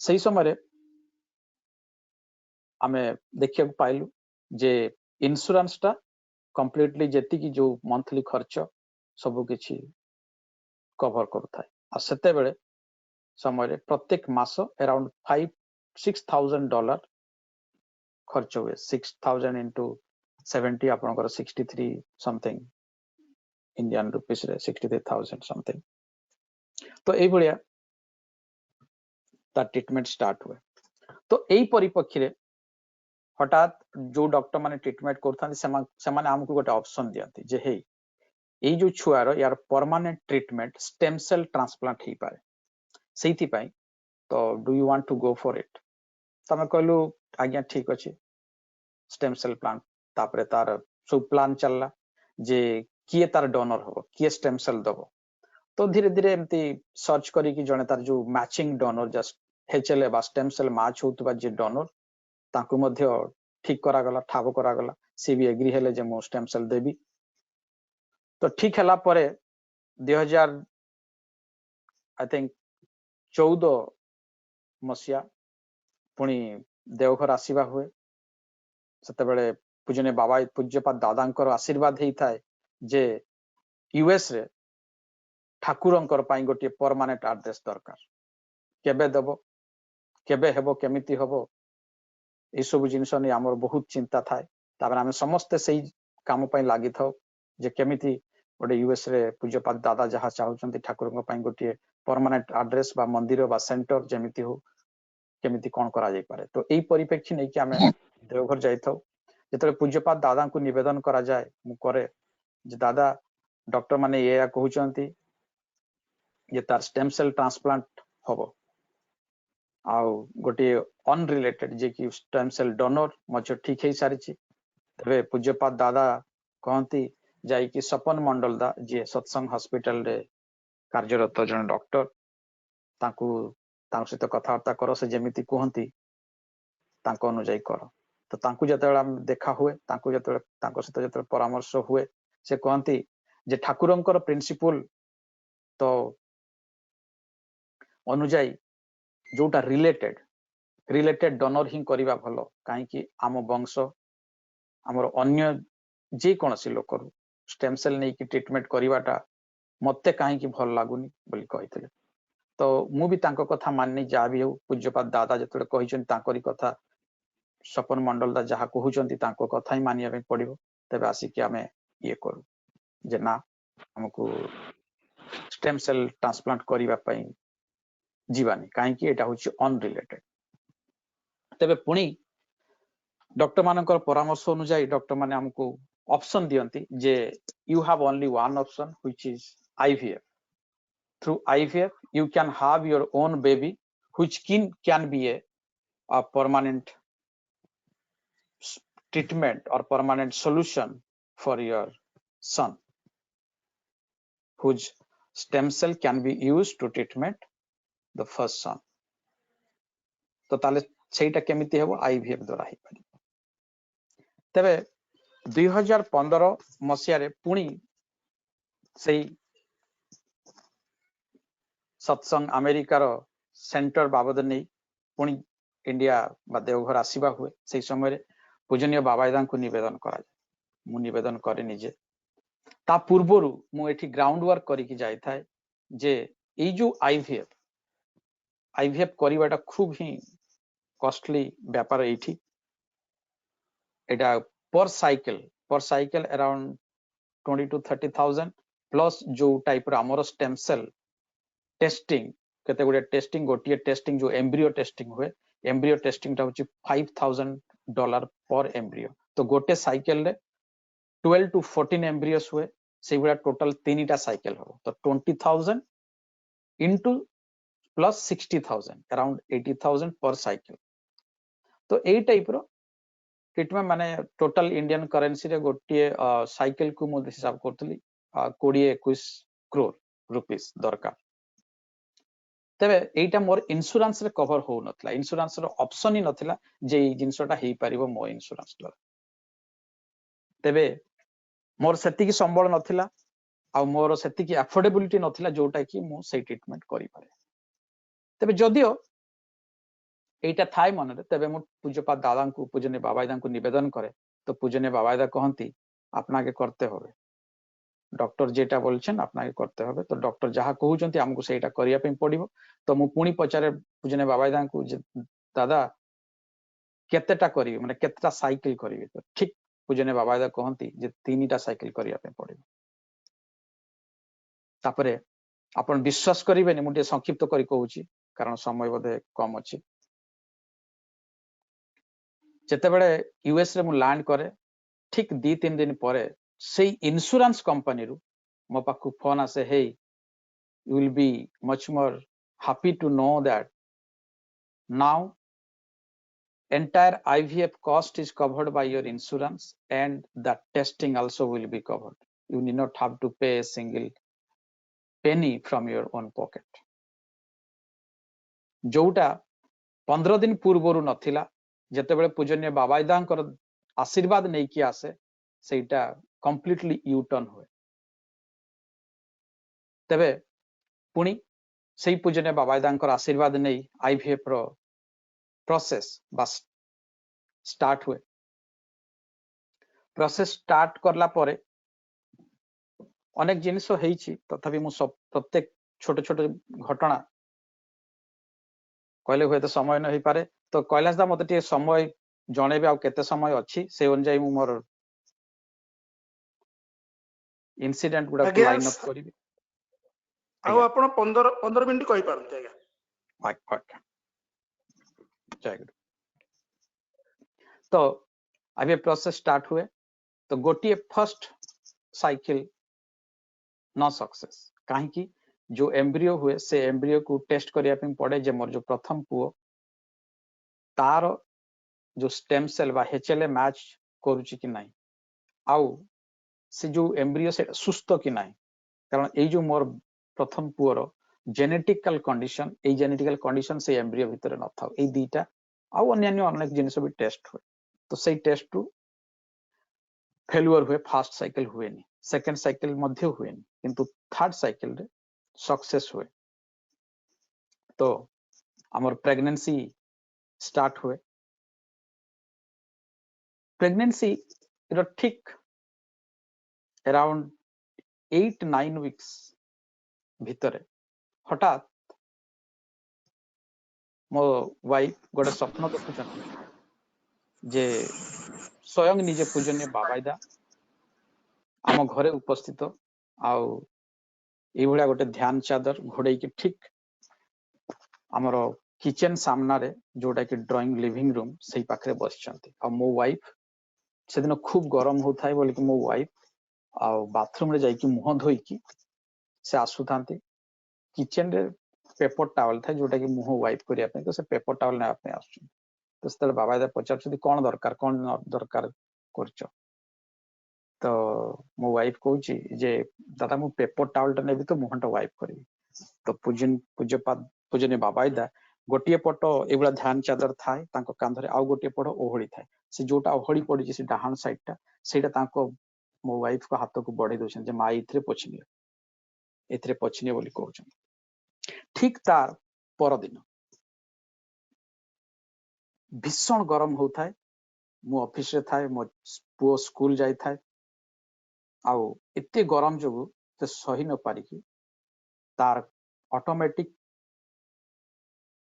सही समय आमे देखिया पाइलु जे इंश्योरेंस टा कंप्लीटली जेति की जो मंथली खर्च सब किछि कवर करथाय आ सेते बेले समय प्रत्येक मास अराउंड $5,000-6,000 खर्च हुए 6,000 into 70 आपनकर 63 समथिंग इंडियन रुपीस रे 63,000 समथिंग तो एई बलिया ता ट्रीटमेंट स्टार्ट हुए तो एई परिपक्षी रे हठात जो डॉक्टर माने ट्रीटमेंट करथान सेमाने हमकु गोटे ऑप्शन दियंती जे हे एई जो छुआर यार permanent treatment stem cell transplant ही पारे सेइथि पई तो do you want to go for it तमे कहलु आज्ञा ठीक अछि स्टेम सेल प्लांट तापरे तार सब प्लान चलला जे किए तार डोनर हो किए स्टेम सेल दबो तो धीरे धीरे एमती सर्च करी कि जने तार जो मैचिंग डोनर जस्ट एचएलए बा स्टेम सेल मैच होतबा जे डोनर ताकू मध्य ठीक करा गला ठाब करा गला सी भी एग्री हेले जे मो स्टेम सेल देबी तो ठीक हला परे 2000 आई थिंक 14 मसिया पुणी देवघर आसीबा हुए सते बेले पूजनीय बाबा पूज्यपाद दादांकर आशीर्वाद हेई थाए जे यूएस रे ठाकुरंकर पाई गोटे परमानेंट एड्रेस दरकार केबे देबो केबे हेबो केमिति हेबो ए सब जिनिस नै हमर बहुत चिंता थाए तापर हम समस्त सेही काम पई लागि थाओ जे केमिति गोटे यूएस रे पूज्यपाद दादा जहा चाहुचंती ठाकुरंकर पाई गोटे परमानेंट एड्रेस बा मंदिर बा सेंटर जेमिति हो केमिति कोन करा जाय पारे तो एई परिप्रेक्षी नै कि हमें देवघर जाय थाओ जेतले पूज्यपाद दादा को निवेदन करा जाय मु करे जे दादा डॉक्टर माने ये कहउचंती ये तार स्टेम सेल ट्रांसप्लांट होबो आउ गोटे अनरिलेटेड जे कि स्टेम सेल डोनर मच ठीक है सारी तबे पूज्यपाद दादा कहती जाई कि सपन मंडल दा जे सत्संग हॉस्पिटल रे कार्यरत जन डॉक्टर तांकू सहित कथबार्ता कर से जेमिति कहती तांको अनुଯାयी कर तो तांकू जतबेला देखा हुए तांकू जतबेला तांको सहित जतबेला परामर्श हुए से कहती जे ठाकुरंकर प्रिंसिपल तो अनुଯାयी जोटा रिलेटेड डोनर ही करिवा भलो काहे कि आम वंश हमर अन्य जे कोनसी लोक स्टेम सेल नै कि ट्रीटमेंट करिवाटा मते काहे कि भल लागुनी बोली कहितले तो मु भी तांको कथा माननी जा भी हो पूज्यपाद दादा जतले कहिचन तांकरी कथा सपन मंडल दा जहा कहउचंती तांको कथा ही मानिया पे पड़िबो तबे आसी कि हमें ये करू जे ना हमकु स्टेम सेल ट्रांसप्लांट करिवा पई जीवानी कहीं एटा होची अनरिलेटेड तबे पुणी डॉक्टर मानकर परामर्श अनुसार डॉक्टर माने हमको ऑप्शन दियंती जे you have only one option which is IVF through IVF you can have your own baby which can be a permanent treatment or permanent solution for your son whose stem cell can be used to treatment the first son तो ताले सेटा केमिति हेबो IVF द्वारा ही पारि तबे 2015 मसिया रे पुणी सेई सत्संग अमेरिकार सेंटर बाबद नहीं पुणी इंडिया बा देवघर आसीबा हुए से समय पूजनीय बाबायदा को निवेदन करा मु निवेदन करे निजे ता पूर्वरु मु एठी ग्राउंड वर्क करी कि जाय थाए जे ए जो IVF करिवाटा खूब ही कॉस्टली व्यापार एठी एटा पर साइकिल अराउंड 20 to 30,000 प्लस जो टाइप रो हमर स्टेम सेल टेस्टिंग केते गुडे टेस्टिंग गोटिए टेस्टिंग जो एम्ब्रियो टेस्टिंग हुए एम्ब्रियो टेस्टिंग टा होची $5,000 पर एम्ब्रियो तो गोटे साइकिल रे 12 to 14 एम्ब्रियोस हुए से गुडा टोटल 3टा साइकिल हो तो 20,000 into plus 60,000 अराउंड 80,000 पर साइकिल तो ए टाइप रो ट्रीटमेंट माने टोटल इंडियन करेंसी रे गोटिए साइकिल को मो हिसाब करतली 20-21 करोड़ रुपीस दरकार तबे एटा मोर इंश्योरेंस रे कवर हो नथला इंश्योरेंस रो ऑप्शन ही नथिला जे ई जिंसटा हेई परिबो मो इंश्योरेंस द्वारा तबे मोर सेति की संबल नथिला आ मोर सेति की अफोर्डेबिलिटी नथिला जोटा कि मो सेई ट्रीटमेंट करि पारे तबे जदियो एटा थाई मन रे तबे मो पूज्यपाद दादा को पूजनीय बाबायदा को निवेदन करे तो पूजनीय बाबायदा कहंती आपना के करते होबे डॉक्टर जेटा बोलछन आपना के करते होबे तो डॉक्टर जहा कहउचंती हमको सेटा करिया पे पड़िबो तो मु पुणी पचारे पूजनीय बाबायदा को दादा केतेटा करी माने केतेटा साइकिल करी तो ठीक पूजनीय बाबायदा कहंती जे 3टा साइकिल करिया पे पड़िबो तापरे आपण विश्वास करिबेनी मु संक्षिप्त करी कहउची कारण समय बोधे कम अछि जेते बेले यूएस रे मु लैंड करे ठीक 2-3 दिन परे से इंश्योरेंस कंपनी रु मो पाखु फोन आसे हे you will be much more happy to know that now entire IVF cost is covered by your insurance and the testing also will be covered. You need not have to pay a single penny from your own pocket. जोटा 15 दिन पूर्वरु नथिला जेते बेले पूजनीय बाबायदांकर आशीर्वाद नै कि आसे सेटा कंप्लीटली यू टर्न हुए तबे पुणी सेई पूजनीय बाबायदांकर आशीर्वाद नै IVF रो प्रोसेस बस स्टार्ट हुए प्रोसेस स्टार्ट करला परे अनेक जिनिस हेइछि तथापि मु सब प्रत्येक छोट छोट घटना कहले हुए तो समय न होई पारे तो कैलाश दा मते टे समय जणेबे आ केते समय अछि से अनुसार मु मोर इंसिडेंट गुडा को लाइन अप करिबी आ आपण 15 मिनिट कहि पारते आज्ञा जय गुरु तो अभी प्रोसेस स्टार्ट हुए तो गोटिए फर्स्ट साइकिल न सक्सेस काहे कि जो एम्ब्रियो हुए से एम्ब्रियो को टेस्ट करिया पे पड़े जे मोर जो प्रथम पुओ तार जो स्टेम सेल बा HLA मैच करूची कि नाही आउ से जो एम्ब्रियो से सुस्त कि नाही कारण ए जो मोर प्रथम पुओर जेनेटिकल कंडीशन ए जेनेटिकल कंडीशन से एम्ब्रियो भीतर न था ए दीटा आउ अन्य अनेक जिनिस भी टेस्ट हुए तो सही टेस्ट टू फेल्युअर हुए फर्स्ट साइकिल हुए नहीं सेकंड साइकिल मध्य हुए नहीं किंतु थर्ड साइकिल रे सक्सेस हुए तो हमर प्रेगनेंसी स्टार्ट हुए प्रेगनेंसी रो ठीक अराउंड 8-9 वीक्स भितरे हठात मो वाइफ गोटे स्वप्न देखुछन जे स्वयं निजे पूजनीय बाबायदा आम घरे उपस्थित आउ ए भलिया गोटे ध्यान चादर घोड़े की ठीक आमर किचन सामने जोटा कि ड्राइंग लिविंग रूम से पाखे बसचंती आ मो वाइफ से दिन खूब गरम होता है बोलिकी मो वाइफ आ बाथरूम रे जाइकी मुह धोईकी से आसुथांती किचन रे पेपर टावल था जोटा कि मुह वाइप करिया पे तो से पेपर टावल ने आपने आसु तो से बाबा दा पचारछथि कोन दरकार करछ तो मो वाइफ कहूची जे दादा मु पेपर टावल टा नेबी तो मुहटा वाइप करबी तो पूजनीय बाबा दा गोटे पट एगुला ध्यान चादर थाए तांको कांधरे आउ गोटे पट ओहड़ी थाए से जोटा ओहड़ी पड़ी से डाहाण साइड टा सेटा तांको मो वाइफ को हाथ को बढ़े दोछन जे माई इथरे पोछनिए बोली कहउछन ठीक तार पर दिन भीषण गरम होता है मु ऑफिस रे थाए मो पुओ स्कूल जाई थाए आउ एते गरम जोगु से सही न पारिकी तार ऑटोमेटिक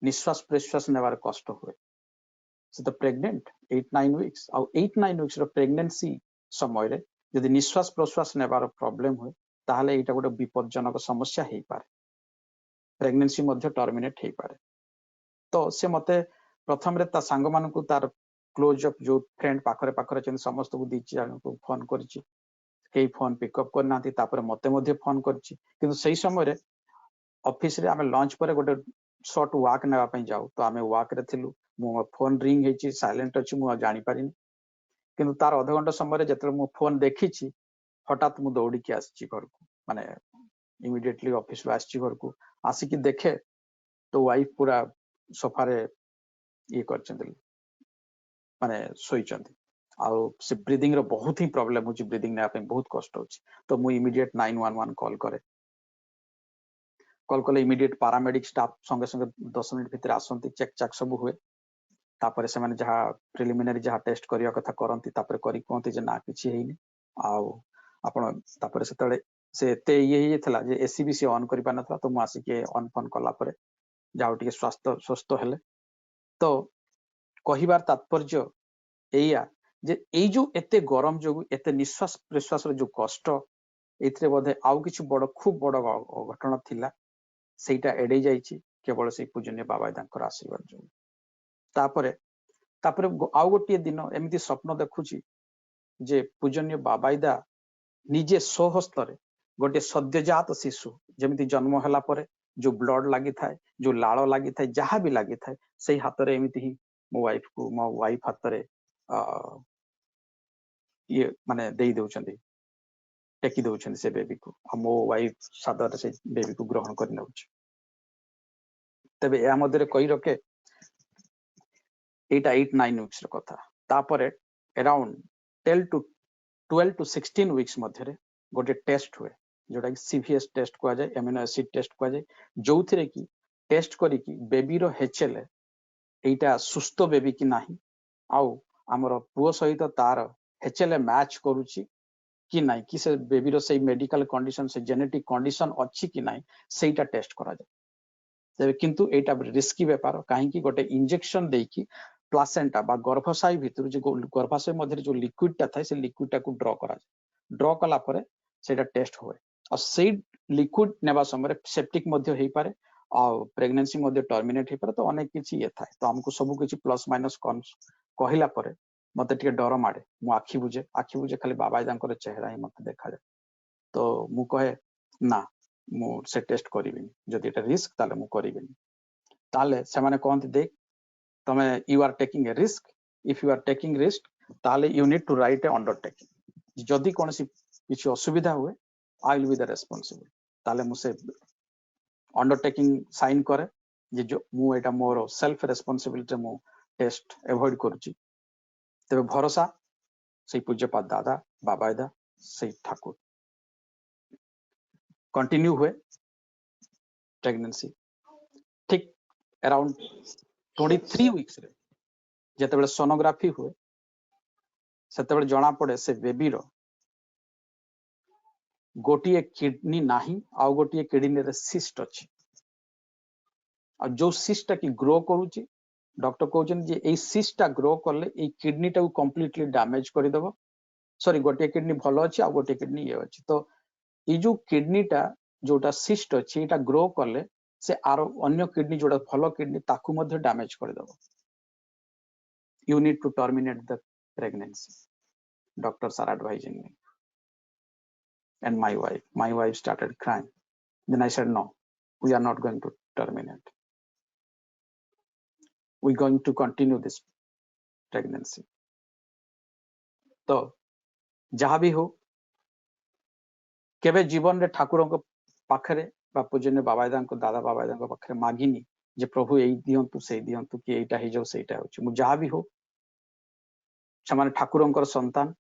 निश्वास प्रश्वास नेबार कष्ट हुए से तो प्रेग्नेंट 8-9 वीक्स आउ 8-9 वीक्स रो प्रेगनेंसी समय रे यदि निश्वास प्रश्वास नेबार प्रॉब्लम हुए ताहले एटा गोटे विपदजनक समस्या हेई पारे प्रेगनेंसी मध्य टर्मिनेट हेई पारे तो से मते प्रथम रे ता संग मानकु तार क्लोज अप जो फ्रेंड पाखरे पाखरे चन समस्त को दीची जानकु फोन करची केई फोन पिकअप कर नाती तापर मते मध्य फोन करची किंतु सही समय रे ऑफिस रे आमे लंच पर गोटे शॉर्ट वॉक नेबा पई जाऊ तो आमे वॉक रे थिलु मो फोन रिंग हेची साइलेंट अछि मु जानि पारिनी किंतु तार आधा घंटा समय रे जतरे मु फोन देखिची हठात मु दौड़ी के आसी घर को माने इमीडिएटली ऑफिस रो आसी घर को आसी कि देखे तो वाइफ पूरा सोफा रे ये करचंदी माने सोईचंदी आउ से ब्रीदिंग रो बहुत ही प्रॉब्लम होची ब्रीदिंग ने आपे बहुत कष्ट होची तो मु इमीडिएट 911 कॉल करे कॉल कले इमीडिएट पैरामेडिक स्टाफ संगे संगे 10 मिनिट भीतर आसंती चेक चेक सब हुए तापर से माने जहा प्रिलिमिनरी जहा टेस्ट करिया कथा करंती तापर करी कोंती जे ना किछि हेइनी आउ आपण तापर से तळे से एते ये थला जे एसीबीसी ऑन करि पानथला तो मु आसी के ऑन फोन कला परे जाउ टिके स्वास्थ्य स्वस्थ हेले तो कहिबार तात्पर्य एया जे एई जो एते गरम जोगु एते निश्वास प्रश्वास रो जो कष्ट एथरे बोधे आउ किछि बड़ खूब बड़ घटना थिला सेटा एडे जाईची केवल से पूजनीय बाबा दांकर आशीर्वाद जो तापरे तापरे आउ गोटे दिन एमिति स्वप्न देखुची जे पूजनीय बाबाईदा निजे स्वहस्तरे गोटे सद्यजात शिशु जेमिति जन्म हला परे जो ब्लड लागि थाए जो लाळ लागि थाए जहा भी लागि थाए सेही हातरे एमिति ही मो वाइफ हातरे ये माने देई देउचंदी टेकी देउचंदी से बेबी को मो वाइफ सादर से बेबी को ग्रहण कर नउछ तबे या मध्यरे कहि रखे एटा 8-9 वीक्स रो कथा तापरे अराउंड 12 to 16 वीक्स मध्यरे गोटे टेस्ट हुए जोटा कि सीवीएस टेस्ट को जाए एमिनो एसिड टेस्ट को जाए जो थिरे कि टेस्ट करी कि बेबी रो एचएल एटा सुस्त बेबी कि नाही आउ हमर पुओ सहित तार एचएल मैच करूची कि नाही कि से बेबी रो से मेडिकल कंडीशन से जेनेटिक कंडीशन अछि कि नाही सेटा टेस्ट करा जाए तबे किंतु एटा रिस्की व्यापार काहे कि गोटे इंजेक्शन देकी प्लासेंटा बा गर्भाशय भितर जो गर्भाशय मध्य जो लिक्विड टा थाए से लिक्विड टा को ड्रॉ करा जाए ड्रॉ कला परे सेटा टेस्ट होए और से लिक्विड नेबा समय सेप्टिक मध्य हेई पारे और प्रेगनेंसी मध्य टर्मिनेट हेई पारे तो अनेक किछि ये थाए तो हमको सब किछि प्लस माइनस कहिला परे मते टिके डर माडे मु आखि बुझे खाली बाबा दांकर चेहरा ही मते देखा जाए तो मु कहे ना मु से टेस्ट करिबिनी जदि एटा रिस्क ताले मु करिबिनी ताले से माने कोंती देख तमे you are taking a risk if you are taking risk ताले you need to write a undertaking जदि कोनसी किछि असुविधा हुए I will be the responsible ताले मु से अंडरटेकिंग साइन करे जे जो मु एटा मोर सेल्फ रेस्पोंसिबिलिटी मु टेस्ट अवॉइड करूची तबे भरोसा से पूज्यपाद दादा बाबादा से ठाकुर कंटिन्यू हुए प्रेगनेंसी ठीक अराउंड 23 वीक्स रे जेतेबेले सोनोग्राफी हुए सेतेबेले जना पड़े से बेबी रो गोटिए किडनी नाही आउ गोटिए किडनी रे सिस्ट अछि आ जो सिस्ट की ग्रो करूची डॉक्टर कहउछन जे ए सिस्ट ग्रो करले ए किडनी टा को कंप्लीटली डैमेज कर देबो सॉरी गोटिए किडनी भलो अछि आ गोटिए किडनी ये अछि तो ए जो किडनी टा जोटा सिस्ट अछि एटा ग्रो करले से आरो अन्य किडनी जोड़ा भलो किडनी ताकू मध्य डैमेज कर दबो you need to terminate the pregnancy doctors are advising me and my wife started crying. Then I said, no, we are not going to terminate. We're going to continue this pregnancy. तो जहाँ भी हो केबे जीवन रे ठाकुर को पाखरे बा पूजनीय बाबादान को दादा बाबादान को पाखरे मागिनी जे प्रभु एई दियंतु से दियंतु कि एइटा हे जो सेइटा होची मु जहाँ भी हो समान ठाकुरंकर संतान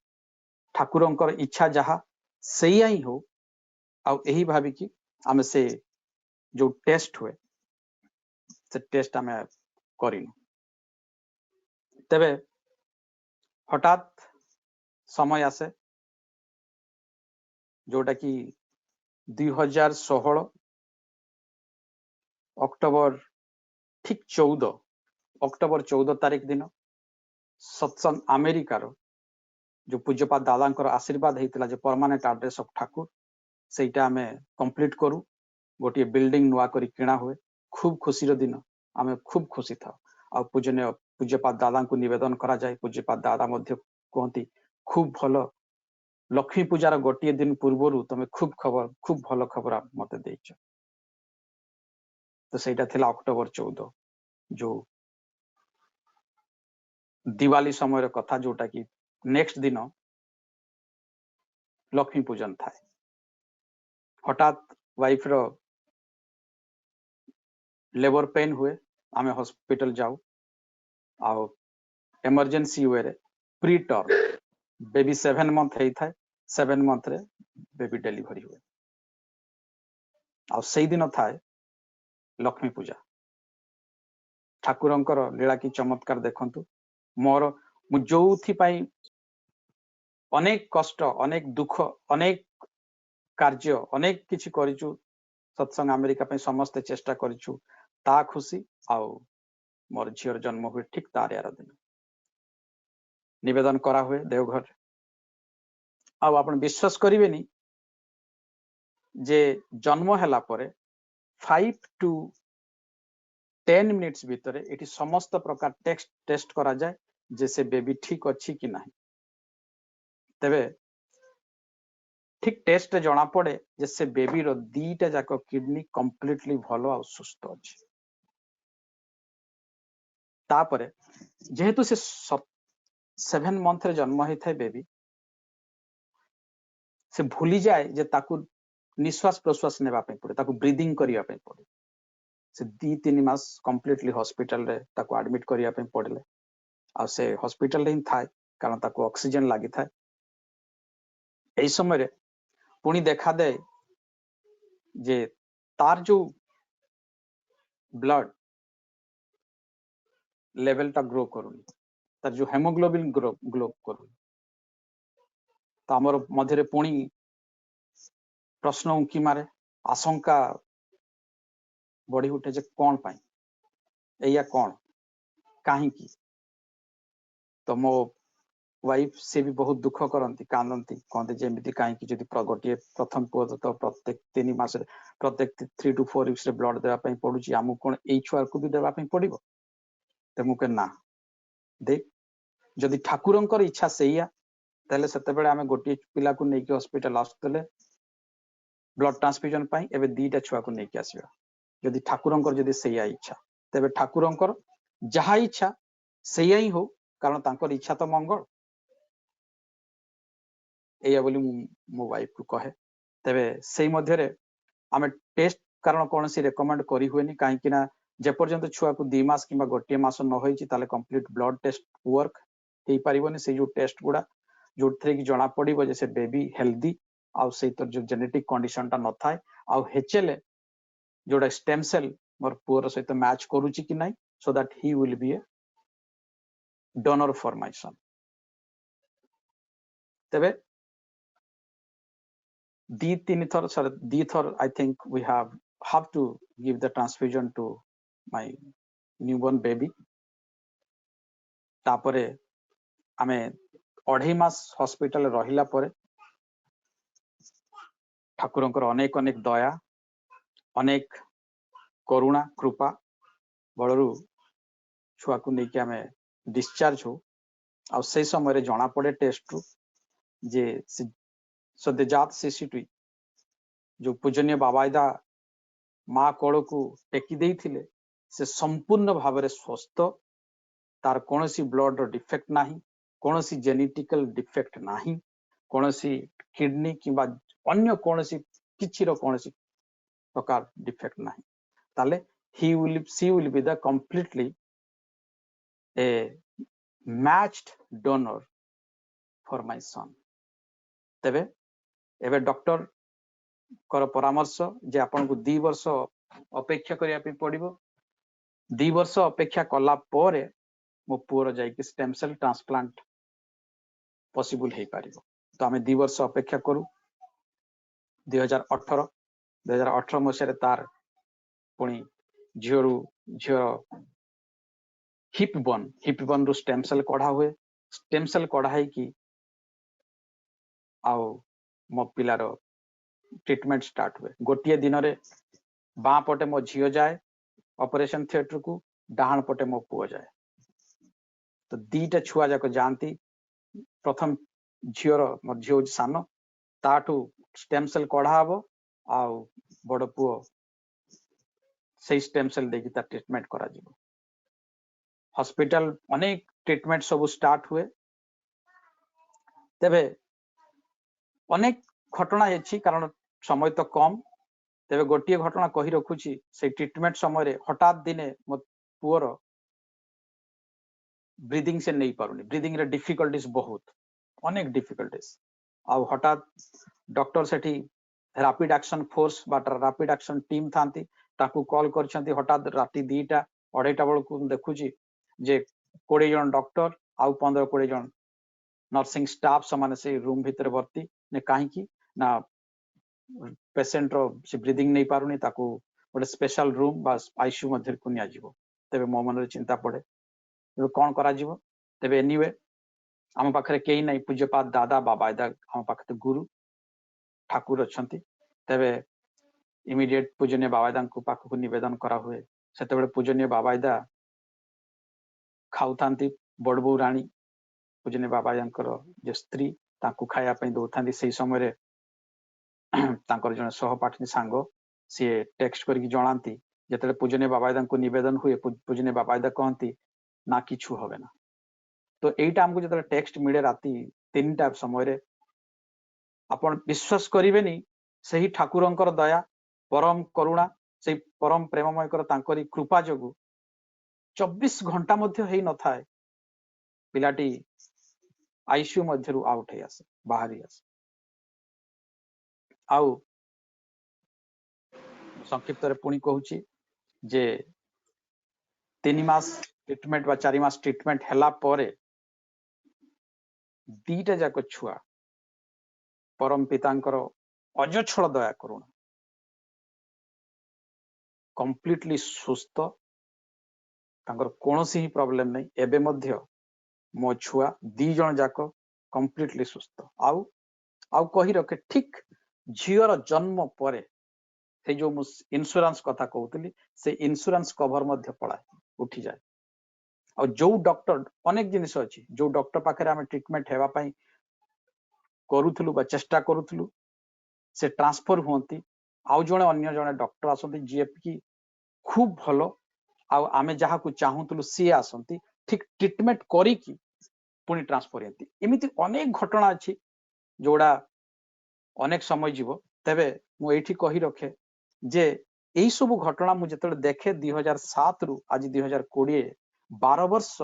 ठाकुरंकर इच्छा जहाँ सेइया ही हो आ एही भाबी कि आमे से जो टेस्ट हुए से टेस्ट आमे करिनु तेबे हठात समय आसे जोटा कि 2016 अक्टोबर ठीक 14 अक्टोबर 14 तारीख दिन सत्संग अमेरिकार जो पूज्यपाद दादा आशीर्वाद होता जो परमानेंट एड्रेस ऑफ ठाकुर सेटा आमे कंप्लीट करू गोटे बिल्डिंग नुआ करी किणा हुए खूब खुशी दिन आमे खूब खुशी था आ पूज्यपाद दादा को निवेदन करा जाए पूज्यपाद दादा मध्य कहती खूब भल लक्ष्मी पूजार गोटे दिन पूर्व तुम खूब भल खबर मत देच तो सेटा थिला अक्टोबर 14 जो दिवाली समय कथा जोटा कि नेक्स्ट दिन लक्ष्मी पूजन था हठात वाइफ रो लेबर पेन हुए आमे हॉस्पिटल जाऊ आ इमरजेंसी वे रे प्री टर्म बेबी 7 मंथ है था 7 मंथ रे बेबी डिलीवरी हुए आ सही दिन था लक्ष्मी पूजा ठाकुरंकर लीला की चमत्कार देखंतु मोर मु जोथि पई अनेक कष्ट अनेक दुख अनेक कार्य अनेक किछि करिचु सत्संग अमेरिका पे समस्त चेष्टा करिचु ता खुशी आउ मोर झियर जन्म हुए ठीक तार यार दिन निवेदन करा हुए देवघर आउ आपण विश्वास करिवेनी जे जन्म हैला परे 5 to 10 मिनिट्स भीतर एटी समस्त प्रकार टेस्ट करा जाए जैसे बेबी ठीक अच्छी कि नहीं तेबे ठीक टेस्ट जना पड़े जैसे बेबी रो दीटा जाक किडनी कंप्लीटली भलो आ सुस्थ अछि तापरे जेहेतु से 7 मंथ रे जन्म होई थाए बेबी से भूली जाए जे ताकू निश्वास प्रश्वास नेबा पे पड़े ताकू ब्रीदिंग करिया पे पड़े से 2-3 मास कंप्लीटली हॉस्पिटल रे ताकू एडमिट करिया पे पड़ले आ से हॉस्पिटल रे थाए कारण ताकू ऑक्सीजन लागि थाए एई समय रे पुणी देखा दे जे तार जो ब्लड लेवल टा ग्रो करूनी तार जो हेमोग्लोबिन ग्लो करूनी तो आमर मध्य पुणी प्रश्न उंकी मारे आशंका बढ़ी उठे जे कौन पाई या कौन कहीं तो मो वाइफ से भी बहुत दुख करती कांदती कहते जमी कहीं जब गोटे प्रथम पुआ तो प्रत्येक 3 मास प्रत्येक 3 to 4 वीक्स ब्लड देवाई पड़ुची आमको कौन यही छुआ को भी देवाई पड़ो तो मुझे ना देख जदि ठाकुरंकर इच्छा सेया तेले सेतेबेले आमे गोटे पिला को नेकी हॉस्पिटल आसुतले ब्लड ट्रांसफ्यूजन पाई एबे 2टा छुआ को नेकी आसीबा जदि ठाकुरंकर जदि सेया इच्छा तेबे ठाकुरंकर जहा इच्छा सेया ही हो कारण तांकर इच्छा तो मंगल एया बोली मो वाइफ को कहे तेबे सेई मध्य रे आमे टेस्ट कारण कौन सी रेकमेंड करी हुएनी काहे कि ना जे पर्यंत छुआ को 2 मास किबा गोटे मास न होईची ताले कंप्लीट ब्लड टेस्ट वर्क हेई परिबोनी से जो टेस्ट गुडा जो थे कि जना पड़िबो जे से बेबी हेल्दी आउ से तो जो जेनेटिक कंडीशन ता न थाए आउ हेचएल जोडा स्टेम सेल मोर पुअर सहित मैच करूची कि नाही so that he will be a donor for my son तेबे दी थर I think we have to give the transfusion to my newborn baby तापरे आमे 2.5 मास हॉस्पिटल रहिला परे ठाकुरंकर अनेक अनेक दया अनेक करुणा कृपा बलरू छुआ को लेकिन आम डिस्चार्ज हो आ से समय जना पड़े टेस्ट रु जे सद्यजात शिशुटी जो पूजनीय बाबाईदा माँ कोल को टेकी देइथिले से संपूर्ण भाव स्वस्थ तार कौन सी ब्लड डिफेक्ट नाही कौन सी जेनेटिकल डिफेक्ट नाही कौन सी किडनी किंबा अन्य कौन सी किछि रो कौन सी प्रकार डिफेक्ट नाही ताले she will be the completely a matched donor for my son तेबे एबे डॉक्टर कर परामर्श जे आपन को 2 वर्ष अपेक्षा करिया पे पड़िबो 2 वर्ष अपेक्षा कला परे मो पुअर जाई कि स्टेम सेल ट्रांसप्लांट पॉसिबल हे पारिबो तो आमे 2 वर्ष अपेक्षा करू 2018 मसिया तार पुणी झियो हिप बन रु स्टेम सेल कढ़ा हुए स्टेम सेल कढ़ाई कि आउ मो पिलार ट्रीटमेंट स्टार्ट हुए गोटे दिन रे बाँ पटे मो झियो जाए ऑपरेशन थिएटर को डाहाण पटे मो पुओ जाए तो दीटा छुआ जाक जानती प्रथम झियोर मो झियो सान ताठू स्टेम सेल कढ़ा हबो आउ बड़ पुओ से स्टेम सेल देखि ता ट्रीटमेंट करा जिवो हॉस्पिटल अनेक ट्रीटमेंट सब स्टार्ट हुए तेबे अनेक घटना अछि कारण समय तो कम तेबे गोटे घटना कही रखुची से ट्रीटमेंट समय रे हठात दिने मो पुअर ब्रीदिंग से नहीं पारुनी ब्रीदिंग रे डिफिकल्टीज बहुत अनेक डिफिकल्टीज आ हठात डॉक्टर सेठी रैपिड एक्शन फोर्स बा रैपिड एक्शन टीम थांती ताकू कॉल करछंती हठात राती 2टा 2:30 बेल को देखुची जे 20 जन डॉक्टर आउ 15-20 जन नर्सिंग स्टाफ समान से रूम भीतर भर्ती ने काहे की ना पेशेंट रो से ब्रीदिंग नहीं पारुनी ताकू गोटे स्पेशल रूम बा आईसीयू मध्य को निया जिवो तेबे मो मन रे चिंता पड़े तेबे कोन करा जिवो तेबे एनीवे आम पाखरे केही नहीं पूज्यपात दादा बाबादा आम पाखरे गुरु ठाकुर अछंती तेबे इमीडिएट पूजनीय बाबादा को पाख को निवेदन करा हुए सेतेबेले पूजनीय बाबादा खाउथांती बड़बू रानी पूजनीय बाबादांकर जे स्त्री ताकू खाया पई दोथांती सेही समय रे तांकर जने सहपाठी सांग सी टेक्स्ट करके जनाती जेतेले पूजनीय बाबादा को निवेदन हुए पूजनीय बाबादा कहती ना किछु होवे ना तो एटा हमको जेतेले टेक्स्ट मिले राती 3टा समय रे आपण विश्वास करिवेनी सही ठाकुरंकर दया परम करुणा से परम प्रेममय कर तांकरी कृपा जोगु 24 घंटा मध्य हेई न थाए पिलाटी आईसीयू मध्यरु आउट हे आसे बाहरी आसे आउ संक्षिप्त रे पुणी कहूची जे 3 मास ट्रीटमेंट बा 4 मास ट्रीटमेंट हला परे 2टा जाक छुआ परम पितांकर अजछळ दया करुणा कंप्लीटली सुस्थ तांकर कोनोसी ही प्रॉब्लम नहीं एबे मध्य मो छुआ 2 जन जाक कंप्लीटली सुस्थ आउ आउ कही रखे ठीक झियर जन्म परे से जो इंश्योरेंस कथा कहउतली से इंश्योरेंस कवर मध्य पड़ाए उठी जाए और जो डॉक्टर अनेक जिनिस अछि जो डॉक्टर पाखे आम ट्रीटमेंट हेबा पई करूथलु बा चेष्टा करूथलु से ट्रांसफर होती आउ जने अन्य जने डॉक्टर आसंती जीएपी खूब भलो आउ आमे जहा को चाहूतलु सी आसंती ठीक ट्रीटमेंट करी की पुनी ट्रांसफर होती एमिति अनेक घटना अछि जोड़ा अनेक समय जीवो तबे मु एठी कही रखे जे एई सब घटना मु जतले देखे 2007 रु आज 2020 12 वर्ष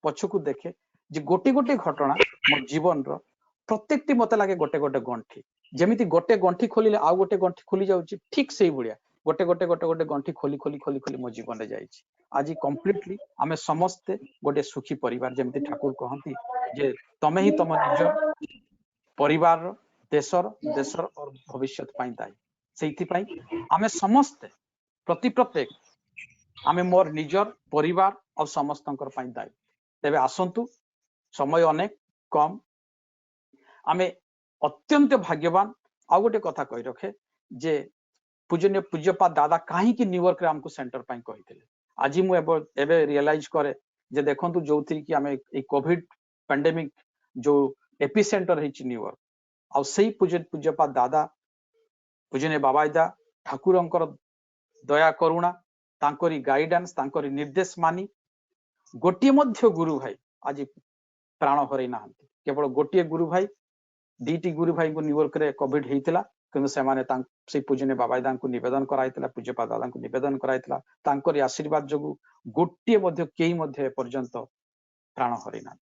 पछकु देखे जे गोटे गोटे घटना मो जीवन रो प्रत्येकटी मते लागे गोटे गोटे गंठी जेमिति गोटे गंठी खोलिले आउ गोटे गंठी खुली जाउची ठीक सेही बुलिया गोटे गोटे गोटे गोटे गंठी खोली खोली खोली खोली मो जीवन रे जाईची आज कंप्लीटली आमे समस्त गोटे सुखी परिवार जेमिति ठाकुर कहंती जे तमे ही तम निज परिवार देशर और भविष्य पाई दायी सेइथि पाई आमे समस्त प्रत्येक आमे मोर निजर परिवार और समस्तंकर पाई दायी तेबे आसंतु समय अनेक कम आमे अत्यंत भाग्यवान आ गोटे कथा कही रखे जे पूजनीय पूज्यपाद दादा कहीं न्यूयॉर्क रे हमको सेंटर पाई कहिथिले आज मु एबे रियलाइज करे जे देखंतु जोथि कि आमे ए कोविड पैंडेमिक जो एपी सेंटर हिच न्यूयॉर्क आ सही पूज्यपाद दादा पूजनीय बाबाईदा ठाकुरंकर दया करुणा तांकरी गाइडेंस तांकरी निर्देश मानी गोटिए मध्य गुरु भाई आज प्राण हरई ना केवल गोटिए गुरु भाई दीटी गुरु भाई को न्यूयॉर्क रे कोविड हेतिला किंतु से माने से पूजनीय बाबाईदा को निवेदन कराइतिला पूज्यपाद दादा को निवेदन कराइतिला तांकरी आशीर्वाद जोगु गोटिए मध्य केही मध्य पर्यंत प्राण हरई ना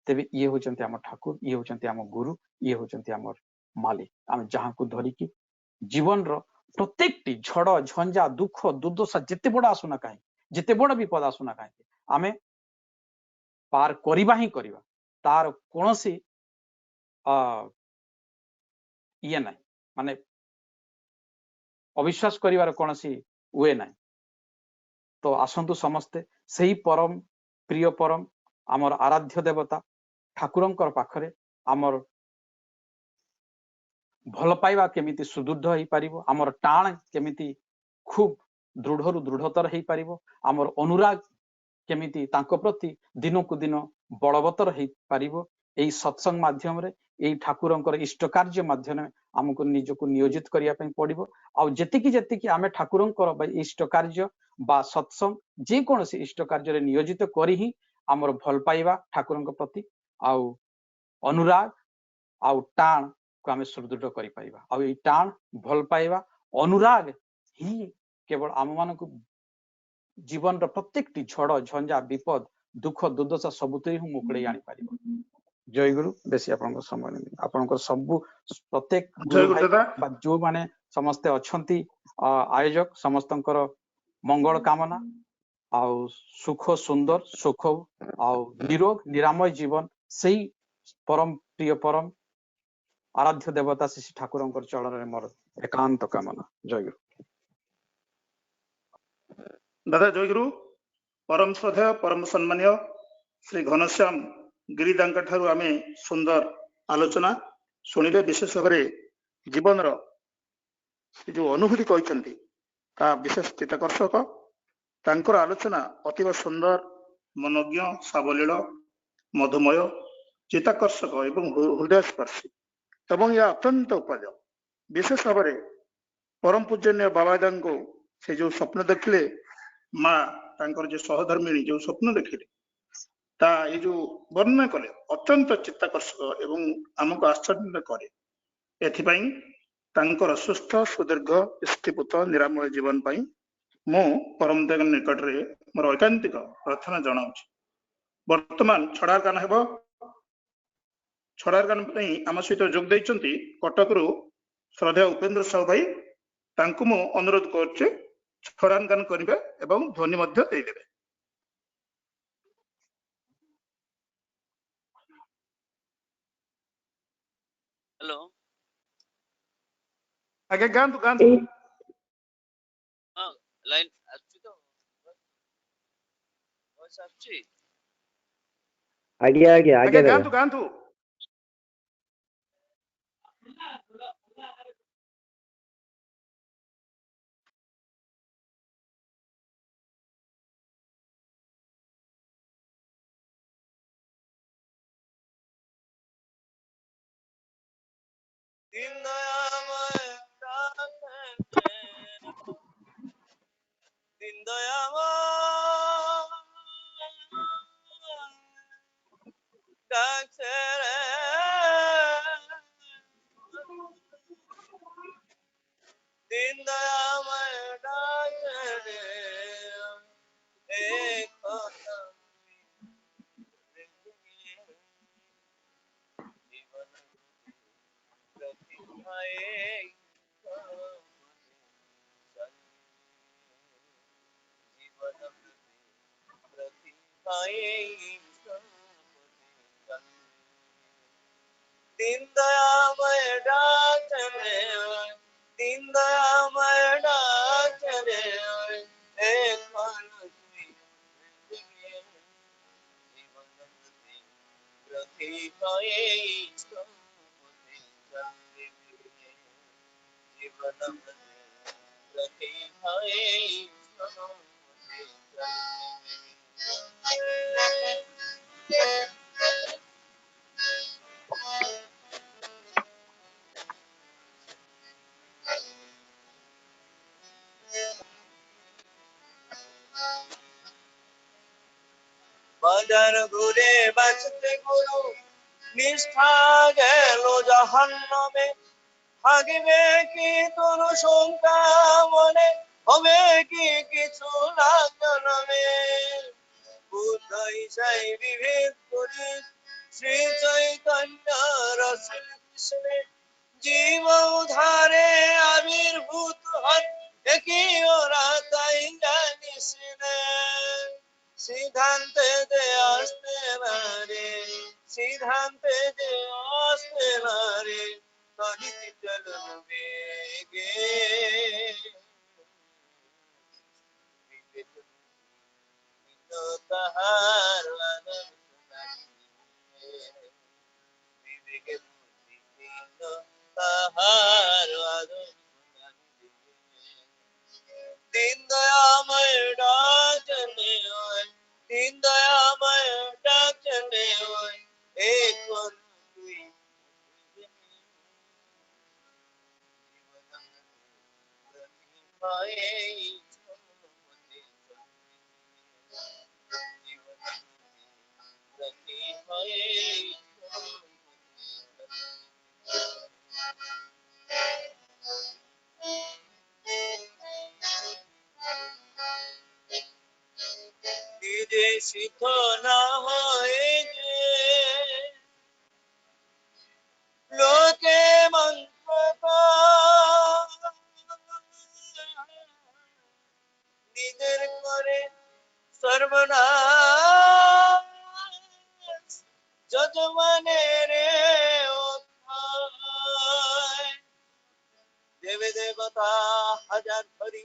तेबे ये होचंती हम ठाकुर ये होचंती हम गुरु ये होचंती हम मालिक हम जहां को धरी की जीवन रो प्रत्येक टी झड़ झंझा दुख दुर्दशा जिते बड़ आसुना कहीं जिते बड़ विपद आसुना कहीं आमे पार करिबा ही करिबा तार कोनोसी ये नहीं माने अविश्वास करिवार कोनोसी वे नहीं तो आसंतु समस्ते सही परम प्रिय परम आमर आराध्य देवता ठाकुरंकर पाखरे आमर भल पाइबा केमिति सुदृढ़ हो पारिबो आमर टाण केमिति खूब दृढ़ दृढ़तर हो पारिबो आमर अनुराग केमिति तांको प्रति दिन को दिन बलवतर हो पारिबो एई सत्संग माध्यम रे एई ठाकुरंकर इष्ट कार्य माध्यम हमको निजको नियोजित करिया पई पड़िबो आ जेतिकी जेतिकी आमे ठाकुरंकर बा इष्ट कार्य बा सत्संग जे कोनोसी इष्ट कार्य रे नियोजित करी ही आमर भल पाइबा ठाकुरंक प्रति आ अनुराग आ टाण को आमे सुदृढ़ करि पाइबा आ एई टाण भल पाइबा अनुराग ही केवल आम मानक जीवन रो प्रत्येक टी झड़ झंझा विपद दुख दुर्दशा सबुतरी हूँ मुकड़े आनी पारिबो जय गुरु बेसी आपन समय नहीं आपन सब प्रत्येक जय गुरु गुरु भाई दादा बा जो माने समस्ते अछंती आयोजक समस्तंकर मंगल कामना आउ सुख सुंदर सुख आउ निरोग निरामय जीवन सही परम प्रिय परम आराध्य देवता श्री ठाकुरंकर चरण रे मोर एकांत कामना जय गुरु दादा जय गुरु परम श्रद्धेय परम सम्मान्य श्री घनश्याम गिरिदांका ठारू आमे सुंदर आलोचना शुणिले विशेष भाव जीवन जो अनुभूति कहते विशेष चित्ताकर्षक तांकर आलोचना अतीव सुंदर मनोज्ञ सावलील मधुमय चित्ताकर्षक एवं हृदयस्पर्शी एवं यह अत्यंत उपाय विशेष भाव परम पूजनीय बाबादा को से जो स्वप्न देखिले माँ तांकर जो सहधर्मिणी जो स्वप्न देखिले ता ये जो वर्णना कले अत्यंत चित्ताकर्षक एवं आमको आश्चर्य करे एथिपाई तांकर सुस्थ सुदीर्घ स्थिपुत निरामय जीवन पाई मु परम देव निकट रे मोर एकांतिक प्रार्थना जनाउछि वर्तमान छड़ार गान हेबो छड़ार गान पई आम सहित जोग दैचंती कटक रु श्रद्धेय उपेंद्र साहू भाई तांकु मु अनुरोध करछि छड़ार गान करिवे एवं ध्वनि मध्य देइ देबे हेलो आगे गान गान हाँ लाइन आछि तो वॉइस आछि आगे आगे आगे आगे दादा गान तू दिन दयामय दिन दयामय दिन दयामय डाचने दिन दयामय डाचने एक जीवन বাজার ঘুরে বাঁচতে গুরু নিষ্ঠা গেল জাহান্নামে থাকিবে কি তোর শঙ্কা মনে হবে কি কিছু না জানাবে বুদ্ধ ইসাই বিভেদ করি শ্রী চৈতন্য রসিক কৃষ্ণে জীব উদ্ধারে আবির্ভূত হন একই ওরা তাই জানিস না সিদ্ধান্তে যে আসতে না রে সিদ্ধান্তে যে আসতে না রে তহিত চলন বেগে তাহার বিবেকে তাহার দিন দয়াময় ডাকনে হয় দিন দয়াময় ডাকনে হয় এক তুই নিজে সিদ্ধ না হয়ে যে লোকে মন্ত্র নিজের করে সর্বনাশ যজমানে রে দেবে দেবতা হাজার ধরি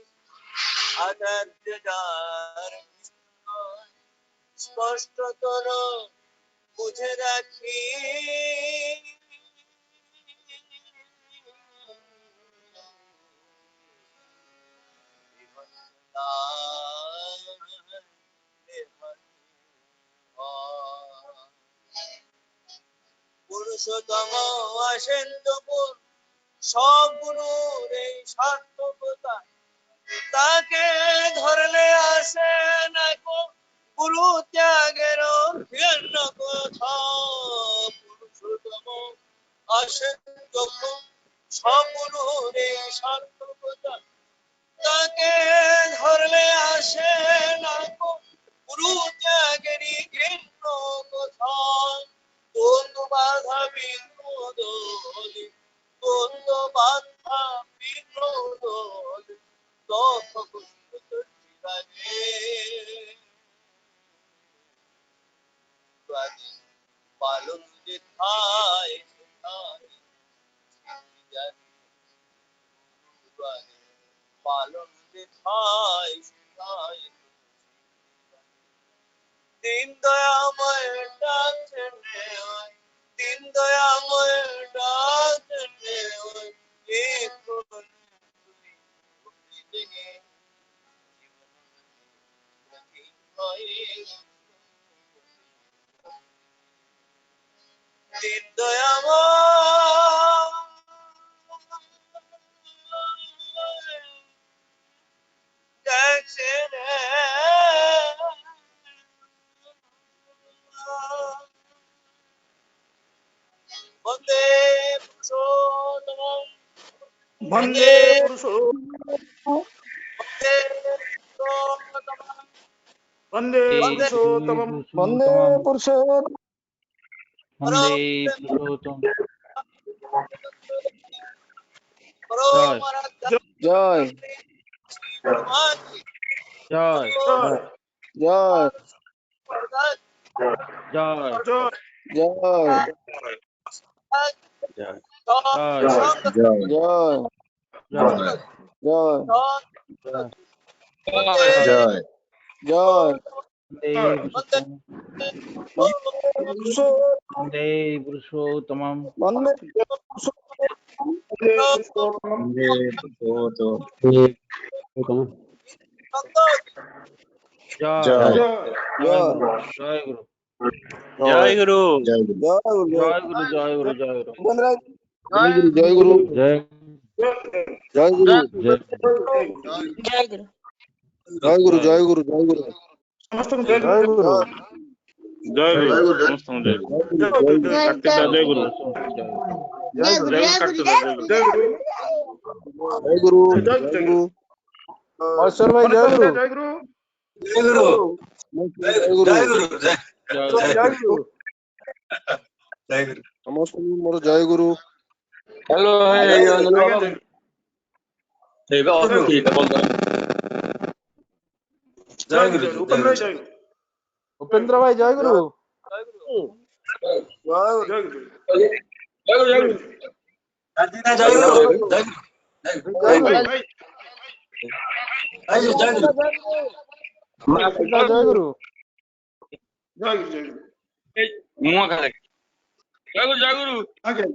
আচার্য যার স্পষ্টতর বুঝে রাখি পুরুষোত্তম আসেন তখন সব গুরুর এই সার্থকতা তাকে ধরলে আসে না কো গুরু ত্যাগের ভিন্ন কথা পুরুষোত্তম আসেন তখন সব গুরুর এই সার্থকতা তাকে ধরলে আসে না কো গুরু ত্যাগেরই ঘৃণ্য কথা দ্বন্দ্ব বাধা বিঘ্ন দোলে দ্বন্দ্ব বাধা বিঘ্ন দোলে পালন যে থায় পালন যে থায় দিন দয়াময় ডাকছেন দিন দয়াময় ডাকছেন দিন দয়াময় ডাকছেন বন্দে পুরুষোত্তম বন্দে পুরুষো বন্দে পুরুষোত্তম বন্দে পুরুষোত্তম বন্দে পুরুষোত্তম জয় জয় জয় জয় জয় জয় জয় জয় জয় জয় জয় वन्दे पुरुषोत्तमम् वन्दे जय जय जय गुरु जय गुरु जय गुरु जय गुरु जय गुरु जय गुरु जय गुरु जय जय गुरु जय जय गुरु जय गुरु जय गुरु ସମସ୍ତଙ୍କୁ जय गुरु जय गुरु समस्तଙ୍କୁ जय गुरु जय गुरु जय गुरु जय जय गुरु गुरु जय गुरु महेश्वर भाई जय गुरु ଜୟ गुरु जय गुरु जय गुरु जय गुरु जय जय गुरु जय गुरु समस्त मोर जय गुरु हेलो ठीक है ठीक है बोल जय गुरु ଉପେନ୍ଦ୍ର ଜୟ ଗୁରୁ उपेंद्र भाई जय गुरु जय ଜୟ ଗୁରୁ जय गुरु जय गुरु ଭାଇ ଭାଇ जय गुरु ଜୟ ଗୁରୁ मुआ खा जय गुरु ଆଜ୍ଞା